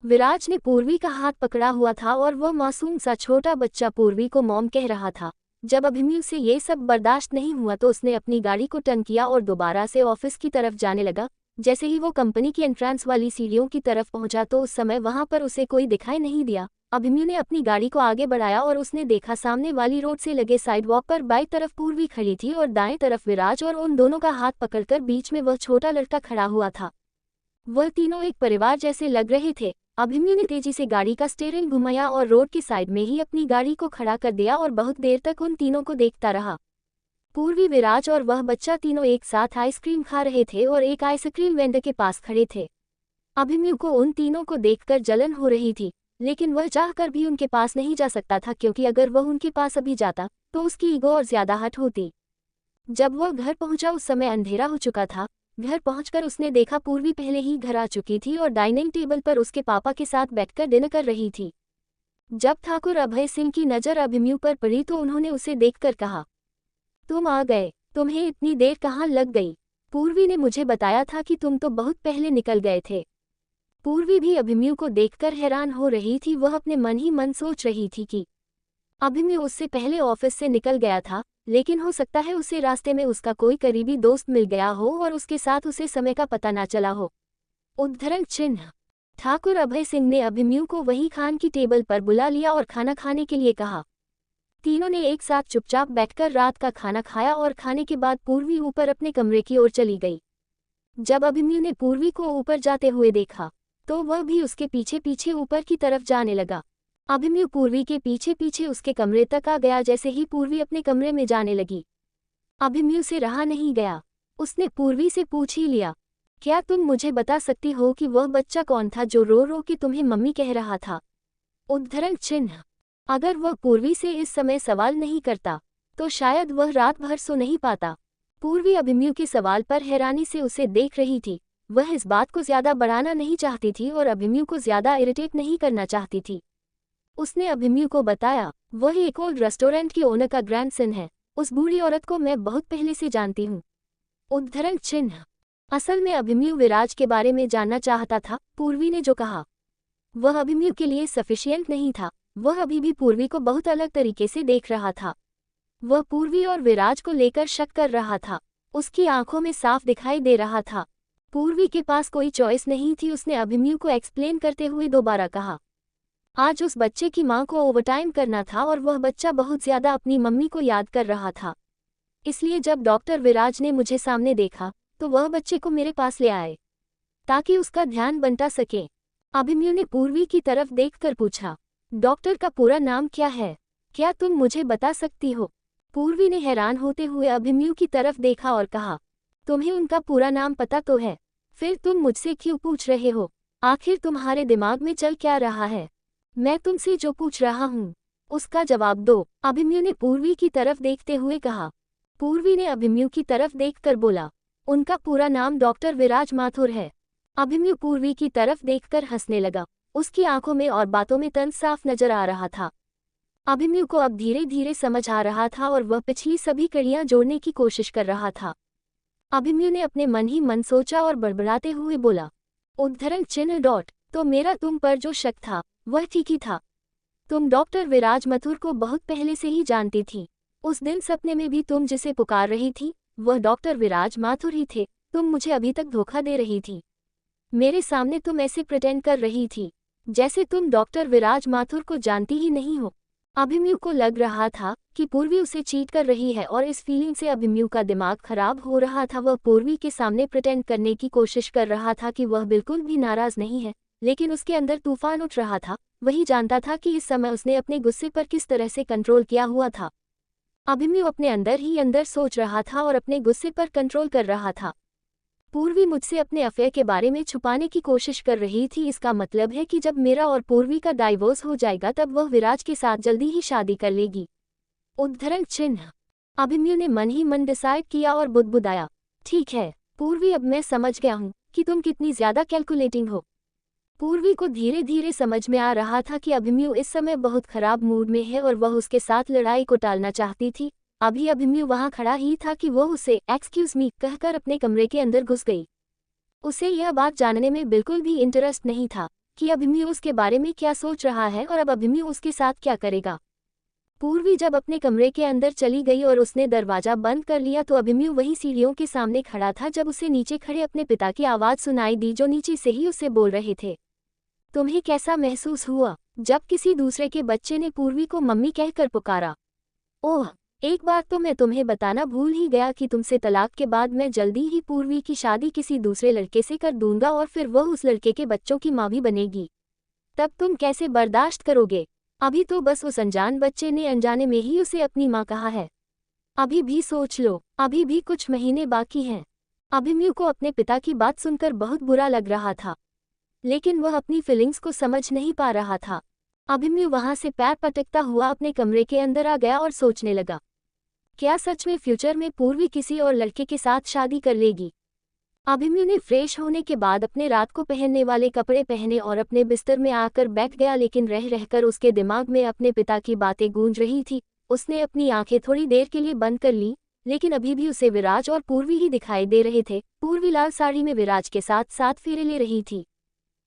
विराज ने पूर्वी का हाथ पकड़ा हुआ था और वह मासूम सा छोटा बच्चा पूर्वी को मॉम कह रहा था। जब अभिमन्यु से ये सब बर्दाश्त नहीं हुआ तो उसने अपनी गाड़ी को टर्न किया और दोबारा से ऑफिस की तरफ जाने लगा। जैसे ही वो कंपनी की एंट्रेंस वाली सीढ़ियों की तरफ पहुंचा तो उस समय वहां पर उसे कोई दिखाई नहीं दिया। अभिमन्यु ने अपनी गाड़ी को आगे बढ़ाया और उसने देखा सामने वाली रोड से लगे साइडवॉक पर बाईं तरफ पूर्वी खड़ी थी और दाएं तरफ विराज, और उन दोनों का हाथ पकड़कर बीच में वह छोटा लड़का खड़ा हुआ था। वह तीनों एक परिवार जैसे लग रहे थे। अभिमन्यु ने तेजी से गाड़ी का स्टीयरिंग घुमाया और रोड की साइड में ही अपनी गाड़ी को खड़ा कर दिया और बहुत देर तक उन तीनों को देखता रहा। पूर्वी, विराज और वह बच्चा तीनों एक साथ आइसक्रीम खा रहे थे और एक आइसक्रीम वेंडर के पास खड़े थे। अभिमन्यु को उन तीनों को देखकर जलन हो रही थी, लेकिन वह चाहकर भी उनके पास नहीं जा सकता था, क्योंकि अगर वह उनके पास अभी जाता तो उसकी ईगो और ज्यादा हर्ट होती। जब वह घर पहुंचा उस समय अंधेरा हो चुका था। घर पहुंचकर उसने देखा पूर्वी पहले ही घर आ चुकी थी और डाइनिंग टेबल पर उसके पापा के साथ बैठकर डिनर कर रही थी। जब ठाकुर अभय सिंह की नज़र अभिमन्यु पर पड़ी तो उन्होंने उसे देखकर कहा, तुम आ गए, तुम्हें इतनी देर कहाँ लग गई? पूर्वी ने मुझे बताया था कि तुम तो बहुत पहले निकल गए थे। पूर्वी भी अभिमन्यु को देखकर हैरान हो रही थी। वह अपने मन ही मन सोच रही थी कि अभिमन्यु उससे पहले ऑफिस से निकल गया था, लेकिन हो सकता है उसे रास्ते में उसका कोई करीबी दोस्त मिल गया हो और उसके साथ उसे समय का पता ना चला हो। उद्धरण चिन्ह। ठाकुर अभय सिंह ने अभिमन्यु को वही खान की टेबल पर बुला लिया और खाना खाने के लिए कहा। तीनों ने एक साथ चुपचाप बैठकर रात का खाना खाया और खाने के बाद पूर्वी ऊपर अपने कमरे की ओर चली गई। जब अभिमन्यु ने पूर्वी को ऊपर जाते हुए देखा तो वह भी उसके पीछे पीछे ऊपर की तरफ जाने लगा। अभिमन्यु पूर्वी के पीछे पीछे उसके कमरे तक आ गया। जैसे ही पूर्वी अपने कमरे में जाने लगी, अभिमन्यु से रहा नहीं गया। उसने पूर्वी से पूछ ही लिया, क्या तुम मुझे बता सकती हो कि वह बच्चा कौन था जो रो रो के तुम्हें मम्मी कह रहा था? उद्धरण चिन्ह। अगर वह पूर्वी से इस समय सवाल नहीं करता तो शायद वह रात भर सो नहीं पाता। पूर्वी अभिमन्यु के सवाल पर हैरानी से उसे देख रही थी। वह इस बात को ज्यादा बढ़ाना नहीं चाहती थी और अभिमन्यु को ज्यादा इरिटेट नहीं करना चाहती थी। उसने अभिमन्यु को बताया, वह एक ओल्ड रेस्टोरेंट की ओनर का ग्रैंडसन है। उस बूढ़ी औरत को मैं बहुत पहले से जानती हूँ। उद्धरण चिन्ह। असल में अभिमन्यु विराज के बारे में जानना चाहता था। पूर्वी ने जो कहा वह अभिमन्यु के लिए सफिशिएंट नहीं था। वह अभी भी पूर्वी को बहुत अलग तरीके से देख रहा था। वह पूर्वी और विराज को लेकर शक कर रहा था। उसकी आंखों में साफ दिखाई दे रहा था। पूर्वी के पास कोई चॉइस नहीं थी। उसने अभिमन्यु को एक्सप्लेन करते हुए दोबारा कहा, आज उस बच्चे की मां को ओवरटाइम करना था और वह बच्चा बहुत ज्यादा अपनी मम्मी को याद कर रहा था। इसलिए जब डॉक्टर विराज ने मुझे सामने देखा तो वह बच्चे को मेरे पास ले आए ताकि उसका ध्यान बंटा सके। अभिमन्यु ने पूर्वी की तरफ देखकर पूछा, डॉक्टर का पूरा नाम क्या है? क्या तुम मुझे बता सकती हो? पूर्वी ने हैरान होते हुए अभिमन्यु की तरफ देखा और कहा, तुम्हें उनका पूरा नाम पता तो है, फिर तुम मुझसे क्यों पूछ रहे हो? आखिर तुम्हारे दिमाग में चल क्या रहा है? मैं तुमसे जो पूछ रहा हूँ उसका जवाब दो। अभिमन्यु ने पूर्वी की तरफ देखते हुए कहा। पूर्वी ने अभिमन्यु की तरफ देखकर बोला। उनका पूरा नाम डॉक्टर विराज माथुर है। अभिमन्यु पूर्वी की तरफ देखकर हंसने लगा। उसकी आंखों में और बातों में तंज साफ नजर आ रहा था। अभिमन्यु को अब धीरे धीरे समझ आ रहा था और वह पिछली सभी कड़ियां जोड़ने की कोशिश कर रहा था। अभिमन्यु ने अपने मन ही मन सोचा और बड़बड़ाते हुए बोला, उद्धरण चिन्ह डॉट। तो मेरा तुम पर जो शक था वह ठीक ही था। तुम डॉक्टर विराज माथुर को बहुत पहले से ही जानती थी। उस दिन सपने में भी तुम जिसे पुकार रही थी वह डॉक्टर विराज माथुर ही थे। तुम मुझे अभी तक धोखा दे रही थी। मेरे सामने तुम ऐसे प्रिटेंड कर रही थी जैसे तुम डॉक्टर विराज माथुर को जानती ही नहीं हो। अभिमन्यु को लग रहा था कि पूर्वी उसे चीट कर रही है और इस फीलिंग से अभिमन्यु का दिमाग खराब हो रहा था। वह पूर्वी के सामने प्रिटेंड करने की कोशिश कर रहा था कि वह बिल्कुल भी नाराज नहीं है, लेकिन उसके अंदर तूफान उठ रहा था। वही जानता था कि इस समय उसने अपने गुस्से पर किस तरह से कंट्रोल किया हुआ था। अभिमन्यु अपने अंदर ही अंदर सोच रहा था और अपने गुस्से पर कंट्रोल कर रहा था। पूर्वी मुझसे अपने अफेयर के बारे में छुपाने की कोशिश कर रही थी। इसका मतलब है कि जब मेरा और पूर्वी का डाइवोर्स हो जाएगा तब वह विराज के साथ जल्दी ही शादी कर लेगी। उद्धरण चिन्ह। अभिमन्यु ने मन ही मन डिसाइड किया और बुदबुदाया, ठीक है पूर्वी, अब मैं समझ गया हूँ कि तुम कितनी ज्यादा कैलकुलेटिंग हो। पूर्वी को धीरे धीरे समझ में आ रहा था कि अभिमन्यु इस समय बहुत खराब मूड में है और वह उसके साथ लड़ाई को टालना चाहती थी। अभी अभिमन्यु वहां खड़ा ही था कि वह उसे एक्सक्यूज मी कहकर अपने कमरे के अंदर घुस गई। उसे यह बात जानने में बिल्कुल भी इंटरेस्ट नहीं था कि अभिमन्यु उसके बारे में क्या सोच रहा है और अब अभिमन्यु उसके साथ क्या करेगा। पूर्वी जब अपने कमरे के अंदर चली गई और उसने दरवाजा बंद कर लिया तो अभिमन्यु वही सीढ़ियों के सामने खड़ा था जब उसे नीचे खड़े अपने पिता की आवाज सुनाई दी जो नीचे से ही उसे बोल रहे थे, तुम्हें कैसा महसूस हुआ जब किसी दूसरे के बच्चे ने पूर्वी को मम्मी कहकर पुकारा? ओह, एक बात तो मैं तुम्हें बताना भूल ही गया कि तुमसे तलाक के बाद मैं जल्दी ही पूर्वी की शादी किसी दूसरे लड़के से कर दूंगा और फिर वह उस लड़के के बच्चों की माँ भी बनेगी। तब तुम कैसे बर्दाश्त करोगे? अभी तो बस उस अनजान बच्चे ने अनजाने में ही उसे अपनी माँ कहा है। अभी भी सोच लो, अभी भी कुछ महीने बाकी हैं। अभिमन्यु को अपने पिता की बात सुनकर बहुत बुरा लग रहा था, लेकिन वह अपनी फीलिंग्स को समझ नहीं पा रहा था। अभिमन्यु वहां से पैर पटकता हुआ अपने कमरे के अंदर आ गया और सोचने लगा, क्या सच में फ्यूचर में पूर्वी किसी और लड़के के साथ शादी कर लेगी? अभिमन्यु ने फ्रेश होने के बाद अपने रात को पहनने वाले कपड़े पहने और अपने बिस्तर में आकर बैठ गया, लेकिन रह रहकर उसके दिमाग में अपने पिता की बातें गूंज रही थी। उसने अपनी आंखें थोड़ी देर के लिए बंद कर ली, लेकिन अभी भी उसे विराज और पूर्वी ही दिखाई दे रहे थे। पूर्वी लाल साड़ी में विराज के साथ साथ फेरे ले रही थी।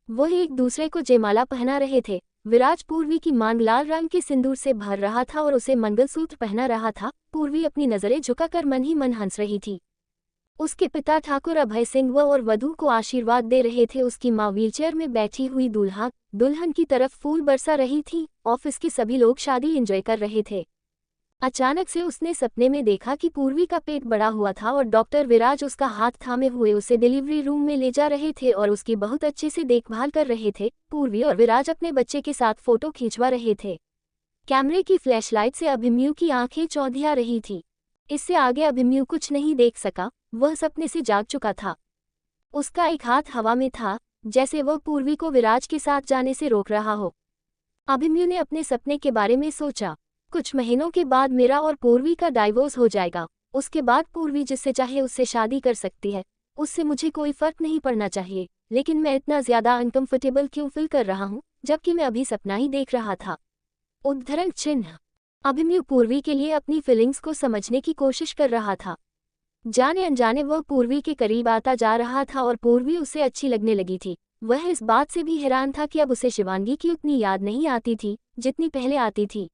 वह एक दूसरे को जयमाला पहना रहे थे। विराज पूर्वी की मांग लाल रंग के सिंदूर से भर रहा था और उसे मंगलसूत्र पहना रहा था। पूर्वी अपनी नजरें झुकाकर मन ही मन हंस रही थी। उसके पिता ठाकुर अभय सिंह वह और वधू को आशीर्वाद दे रहे थे। उसकी माँ व्हीलचेयर में बैठी हुई दूल्हा दुल्हन की तरफ फूल बरसा रही थी। ऑफिस के सभी लोग शादी एंजॉय कर रहे थे। अचानक से उसने सपने में देखा कि पूर्वी का पेट बड़ा हुआ था और डॉक्टर विराज उसका हाथ थामे हुए उसे डिलीवरी रूम में ले जा रहे थे और उसकी बहुत अच्छे से देखभाल कर रहे थे। पूर्वी और विराज अपने बच्चे के साथ फोटो खींचवा रहे थे। कैमरे की फ्लैशलाइट से अभिमन्यु की आंखें चौंधिया रही थी। इससे आगे अभिमन्यु कुछ नहीं देख सका, वह सपने से जाग चुका था। उसका एक हाथ हवा में था, जैसे वह पूर्वी को विराज के साथ जाने से रोक रहा हो। अभिमन्यु ने अपने सपने के बारे में सोचा, कुछ महीनों के बाद मेरा और पूर्वी का डाइवोर्स हो जाएगा। उसके बाद पूर्वी जिससे चाहे उससे शादी कर सकती है, उससे मुझे कोई फर्क नहीं पड़ना चाहिए। लेकिन मैं इतना ज्यादा अनकंफर्टेबल क्यों फील कर रहा हूँ, जबकि मैं अभी सपना ही देख रहा था। उद्धरण चिन्ह। अभिमन्यु पूर्वी के लिए अपनी फीलिंग्स को समझने की कोशिश कर रहा था। जाने अनजाने वह पूर्वी के करीब आता जा रहा था और पूर्वी उसे अच्छी लगने लगी थी। वह इस बात से भी हैरान था कि अब उसे शिवांगी की उतनी याद नहीं आती थी जितनी पहले आती थी।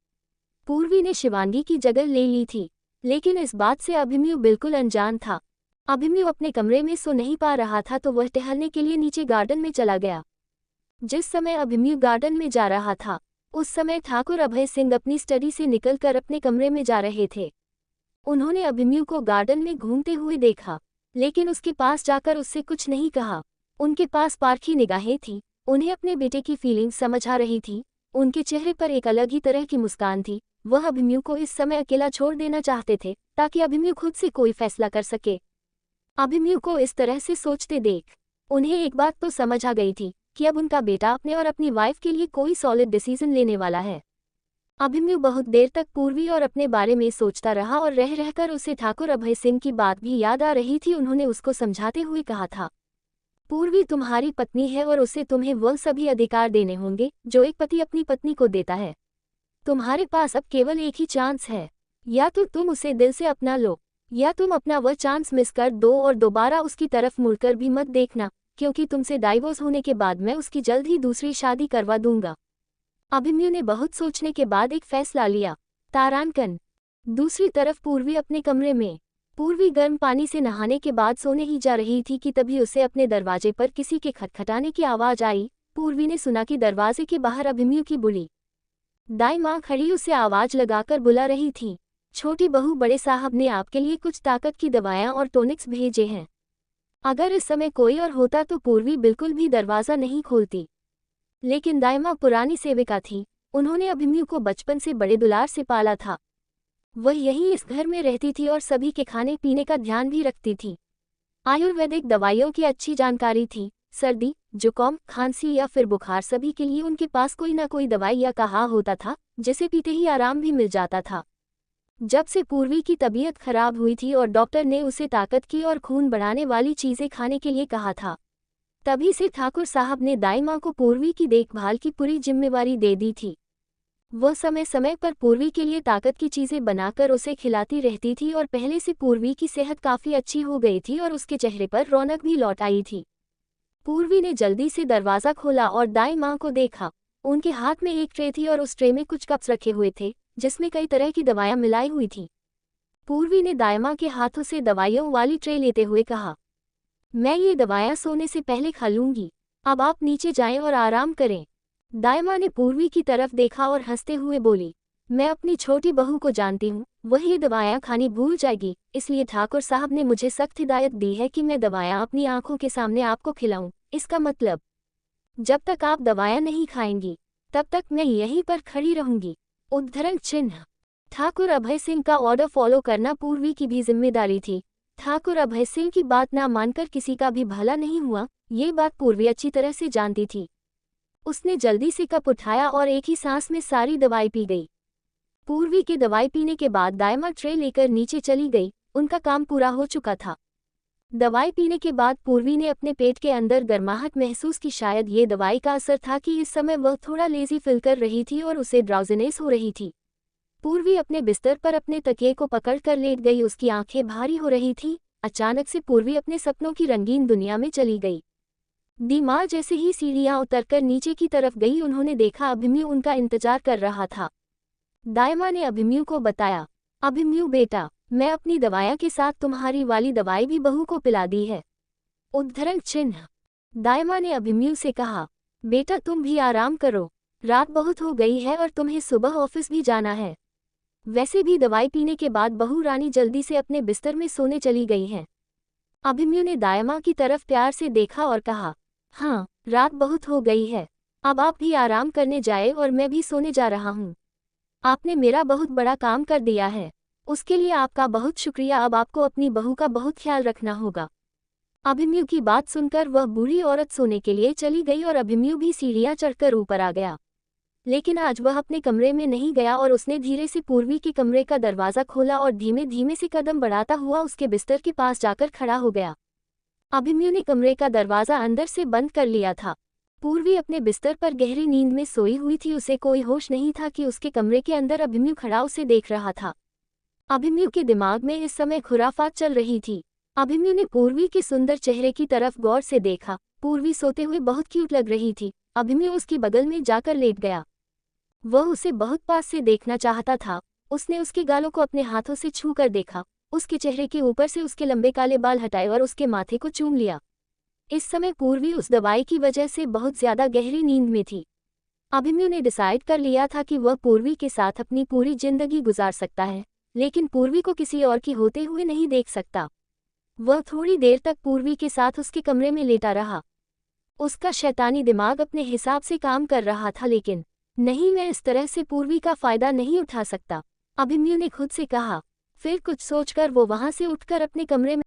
पूर्वी ने शिवांगी की जगह ले ली थी, लेकिन इस बात से अभिमन्यु बिल्कुल अनजान था। अभिमन्यु अपने कमरे में सो नहीं पा रहा था तो वह टहलने के लिए नीचे गार्डन में चला गया। जिस समय अभिमन्यु गार्डन में जा रहा था उस समय ठाकुर अभय सिंह अपनी स्टडी से निकलकर अपने कमरे में जा रहे थे। उन्होंने अभिमन्यु को गार्डन में घूमते हुए देखा, लेकिन उसके पास जाकर उससे कुछ नहीं कहा। उनके पास पारखी निगाहें थी, उन्हें अपने बेटे की फीलिंग समझ आ रही थी। उनके चेहरे पर एक अलग ही तरह की मुस्कान थी। वह अभिमन्यु को इस समय अकेला छोड़ देना चाहते थे ताकि अभिमन्यु खुद से कोई फैसला कर सके। अभिमन्यु को इस तरह से सोचते देख उन्हें एक बात तो समझ आ गई थी कि अब उनका बेटा अपने और अपनी वाइफ के लिए कोई सॉलिड डिसीजन लेने वाला है। अभिमन्यु बहुत देर तक पूर्वी और अपने बारे में सोचता रहा और रह रहकर उसे ठाकुर अभय सिंह की बात भी याद आ रही थी। उन्होंने उसको समझाते हुए कहा था, पूर्वी तुम्हारी पत्नी है और उसे तुम्हें वह सभी अधिकार देने होंगे जो एक पति अपनी पत्नी को देता है। तुम्हारे पास अब केवल एक ही चांस है, या तो तुम उसे दिल से अपना लो या तुम अपना वह चांस मिस कर दो और दोबारा उसकी तरफ मुड़कर भी मत देखना, क्योंकि तुमसे डाइवोर्स होने के बाद मैं उसकी जल्द ही दूसरी शादी करवा दूंगा। अभिमन्यु ने बहुत सोचने के बाद एक फैसला लिया। तारांकन। दूसरी तरफ पूर्वी अपने कमरे में। पूर्वी गर्म पानी से नहाने के बाद सोने ही जा रही थी कि तभी उसे अपने दरवाजे पर किसी के खटखटाने की आवाज आई। पूर्वी ने सुना कि दरवाजे के बाहर अभिमन्यु की बुढ़ी दाई माँ खड़ी उसे आवाज लगाकर बुला रही थी। छोटी बहू, बड़े साहब ने आपके लिए कुछ ताकत की दवाएं और टॉनिक्स भेजे हैं। अगर इस समय कोई और होता तो पूर्वी बिल्कुल भी दरवाज़ा नहीं खोलती, लेकिन दाई माँ पुरानी सेविका थी। उन्होंने अभिमन्यु को बचपन से बड़े दुलार से पाला था। वह यहीं इस घर में रहती थी और सभी के खाने पीने का ध्यान भी रखती थी। आयुर्वेदिक दवाइयों की अच्छी जानकारी थी। सर्दी, जुकाम, खांसी या फिर बुखार, सभी के लिए उनके पास कोई ना कोई दवाई या काढ़ा होता था जिसे पीते ही आराम भी मिल जाता था। जब से पूर्वी की तबीयत खराब हुई थी और डॉक्टर ने उसे ताकत की और खून बढ़ाने वाली चीज़ें खाने के लिए कहा था, तभी से ठाकुर साहब ने दाई माँ को पूर्वी की देखभाल की पूरी जिम्मेवारी दे दी थी। वह समय समय पर पूर्वी के लिए ताकत की चीज़ें बनाकर उसे खिलाती रहती थी और पहले से पूर्वी की सेहत काफ़ी अच्छी हो गई थी और उसके चेहरे पर रौनक भी लौट आई थी। पूर्वी ने जल्दी से दरवाज़ा खोला और दाई माँ को देखा। उनके हाथ में एक ट्रे थी और उस ट्रे में कुछ कप्स रखे हुए थे जिसमें कई तरह की दवाइयाँ मिलाई हुई थी। पूर्वी ने दाई माँ के हाथों से दवाइयों वाली ट्रे लेते हुए कहा, मैं ये दवाइयाँ सोने से पहले खा लूँगी, अब आप नीचे जाएं और आराम करें। दाई माँ ने पूर्वी की तरफ देखा और हंसते हुए बोली, मैं अपनी छोटी बहू को जानती हूँ, वह ये दवाइयाँ खानी भूल जाएगी, इसलिए ठाकुर साहब ने मुझे सख्त हिदायत दी है कि मैं दवाइयाँ अपनी आंखों के सामने आपको खिलाऊं। इसका मतलब, जब तक आप दवाइयाँ नहीं खाएंगी तब तक मैं यहीं पर खड़ी रहूंगी। उद्धरण चिन्ह। ठाकुर अभय सिंह का ऑर्डर फॉलो करना पूर्वी की भी जिम्मेदारी थी। ठाकुर अभय सिंह की बात ना मानकर किसी का भी भला नहीं हुआ, ये बात पूर्वी अच्छी तरह से जानती थी। उसने जल्दी से कप उठाया और एक ही सांस में सारी दवाई पी गई। पूर्वी के दवाई पीने के बाद दाई माँ ट्रे लेकर नीचे चली गई। उनका काम पूरा हो चुका था। दवाई पीने के बाद पूर्वी ने अपने पेट के अंदर गर्माहट महसूस की। शायद ये दवाई का असर था कि इस समय वह थोड़ा लेजी फील कर रही थी और उसे ड्राउजीनेस हो रही थी। पूर्वी अपने बिस्तर पर अपने तकिए को पकड़कर लेट गई। उसकी आंखें भारी हो रही थीं। अचानक से पूर्वी अपने सपनों की रंगीन दुनिया में चली गई। दीमार जैसे ही सीढ़ियां उतरकर नीचे की तरफ गई, उन्होंने देखा अभिमन्यु उनका इंतजार कर रहा था। दाई माँ ने अभिमन्यु को बताया, अभिमन्यु बेटा, मैं अपनी दवाइयाँ के साथ तुम्हारी वाली दवाई भी बहू को पिला दी है। उद्धरण चिन्ह। दाई माँ ने अभिमन्यु से कहा, बेटा तुम भी आराम करो, रात बहुत हो गई है और तुम्हें सुबह ऑफिस भी जाना है। वैसे भी दवाई पीने के बाद बहू रानी जल्दी से अपने बिस्तर में सोने चली गई हैं। अभिमन्यु ने दाई माँ की तरफ प्यार से देखा और कहा, हाँ, रात बहुत हो गई है, अब आप भी आराम करने जाए और मैं भी सोने जा रहा हूँ। आपने मेरा बहुत बड़ा काम कर दिया है, उसके लिए आपका बहुत शुक्रिया। अब आपको अपनी बहू का बहुत ख्याल रखना होगा। अभिमन्यु की बात सुनकर वह बूढ़ी औरत सोने के लिए चली गई और अभिमन्यु भी सीढ़ियाँ चढ़कर ऊपर आ गया। लेकिन आज वह अपने कमरे में नहीं गया और उसने धीरे से पूर्वी के कमरे का दरवाज़ा खोला और धीमे धीमे से कदम बढ़ाता हुआ उसके बिस्तर के पास जाकर खड़ा हो गया। अभिमन्यु ने कमरे का दरवाज़ा अंदर से बंद कर लिया था। पूर्वी अपने बिस्तर पर गहरी नींद में सोई हुई थी। उसे कोई होश नहीं था कि उसके कमरे के अंदर अभिमन्यु खड़ा उसे देख रहा था। अभिमन्यु के दिमाग में इस समय खुराफात चल रही थी। अभिमन्यु ने पूर्वी के सुंदर चेहरे की तरफ गौर से देखा। पूर्वी सोते हुए बहुत क्यूट लग रही थी। अभिमन्यु उसकी बगल में जाकर लेट गया। वह उसे बहुत पास से देखना चाहता था। उसने उसके गालों को अपने हाथों से छू कर देखा, उसके चेहरे के ऊपर से उसके लंबे काले बाल हटाए और उसके माथे को चूम लिया। इस समय पूर्वी उस दवाई की वजह से बहुत ज्यादा गहरी नींद में थी। अभिमन्यु ने डिसाइड कर लिया था कि वह पूर्वी के साथ अपनी पूरी जिंदगी गुजार सकता है, लेकिन पूर्वी को किसी और की होते हुए नहीं देख सकता। वह थोड़ी देर तक पूर्वी के साथ उसके कमरे में लेटा रहा। उसका शैतानी दिमाग अपने हिसाब से काम कर रहा था, लेकिन नहीं, मैं इस तरह से पूर्वी का फायदा नहीं उठा सकता, अभिमन्यु ने खुद से कहा। फिर कुछ सोचकर वो वहां से उठकर अपने कमरे में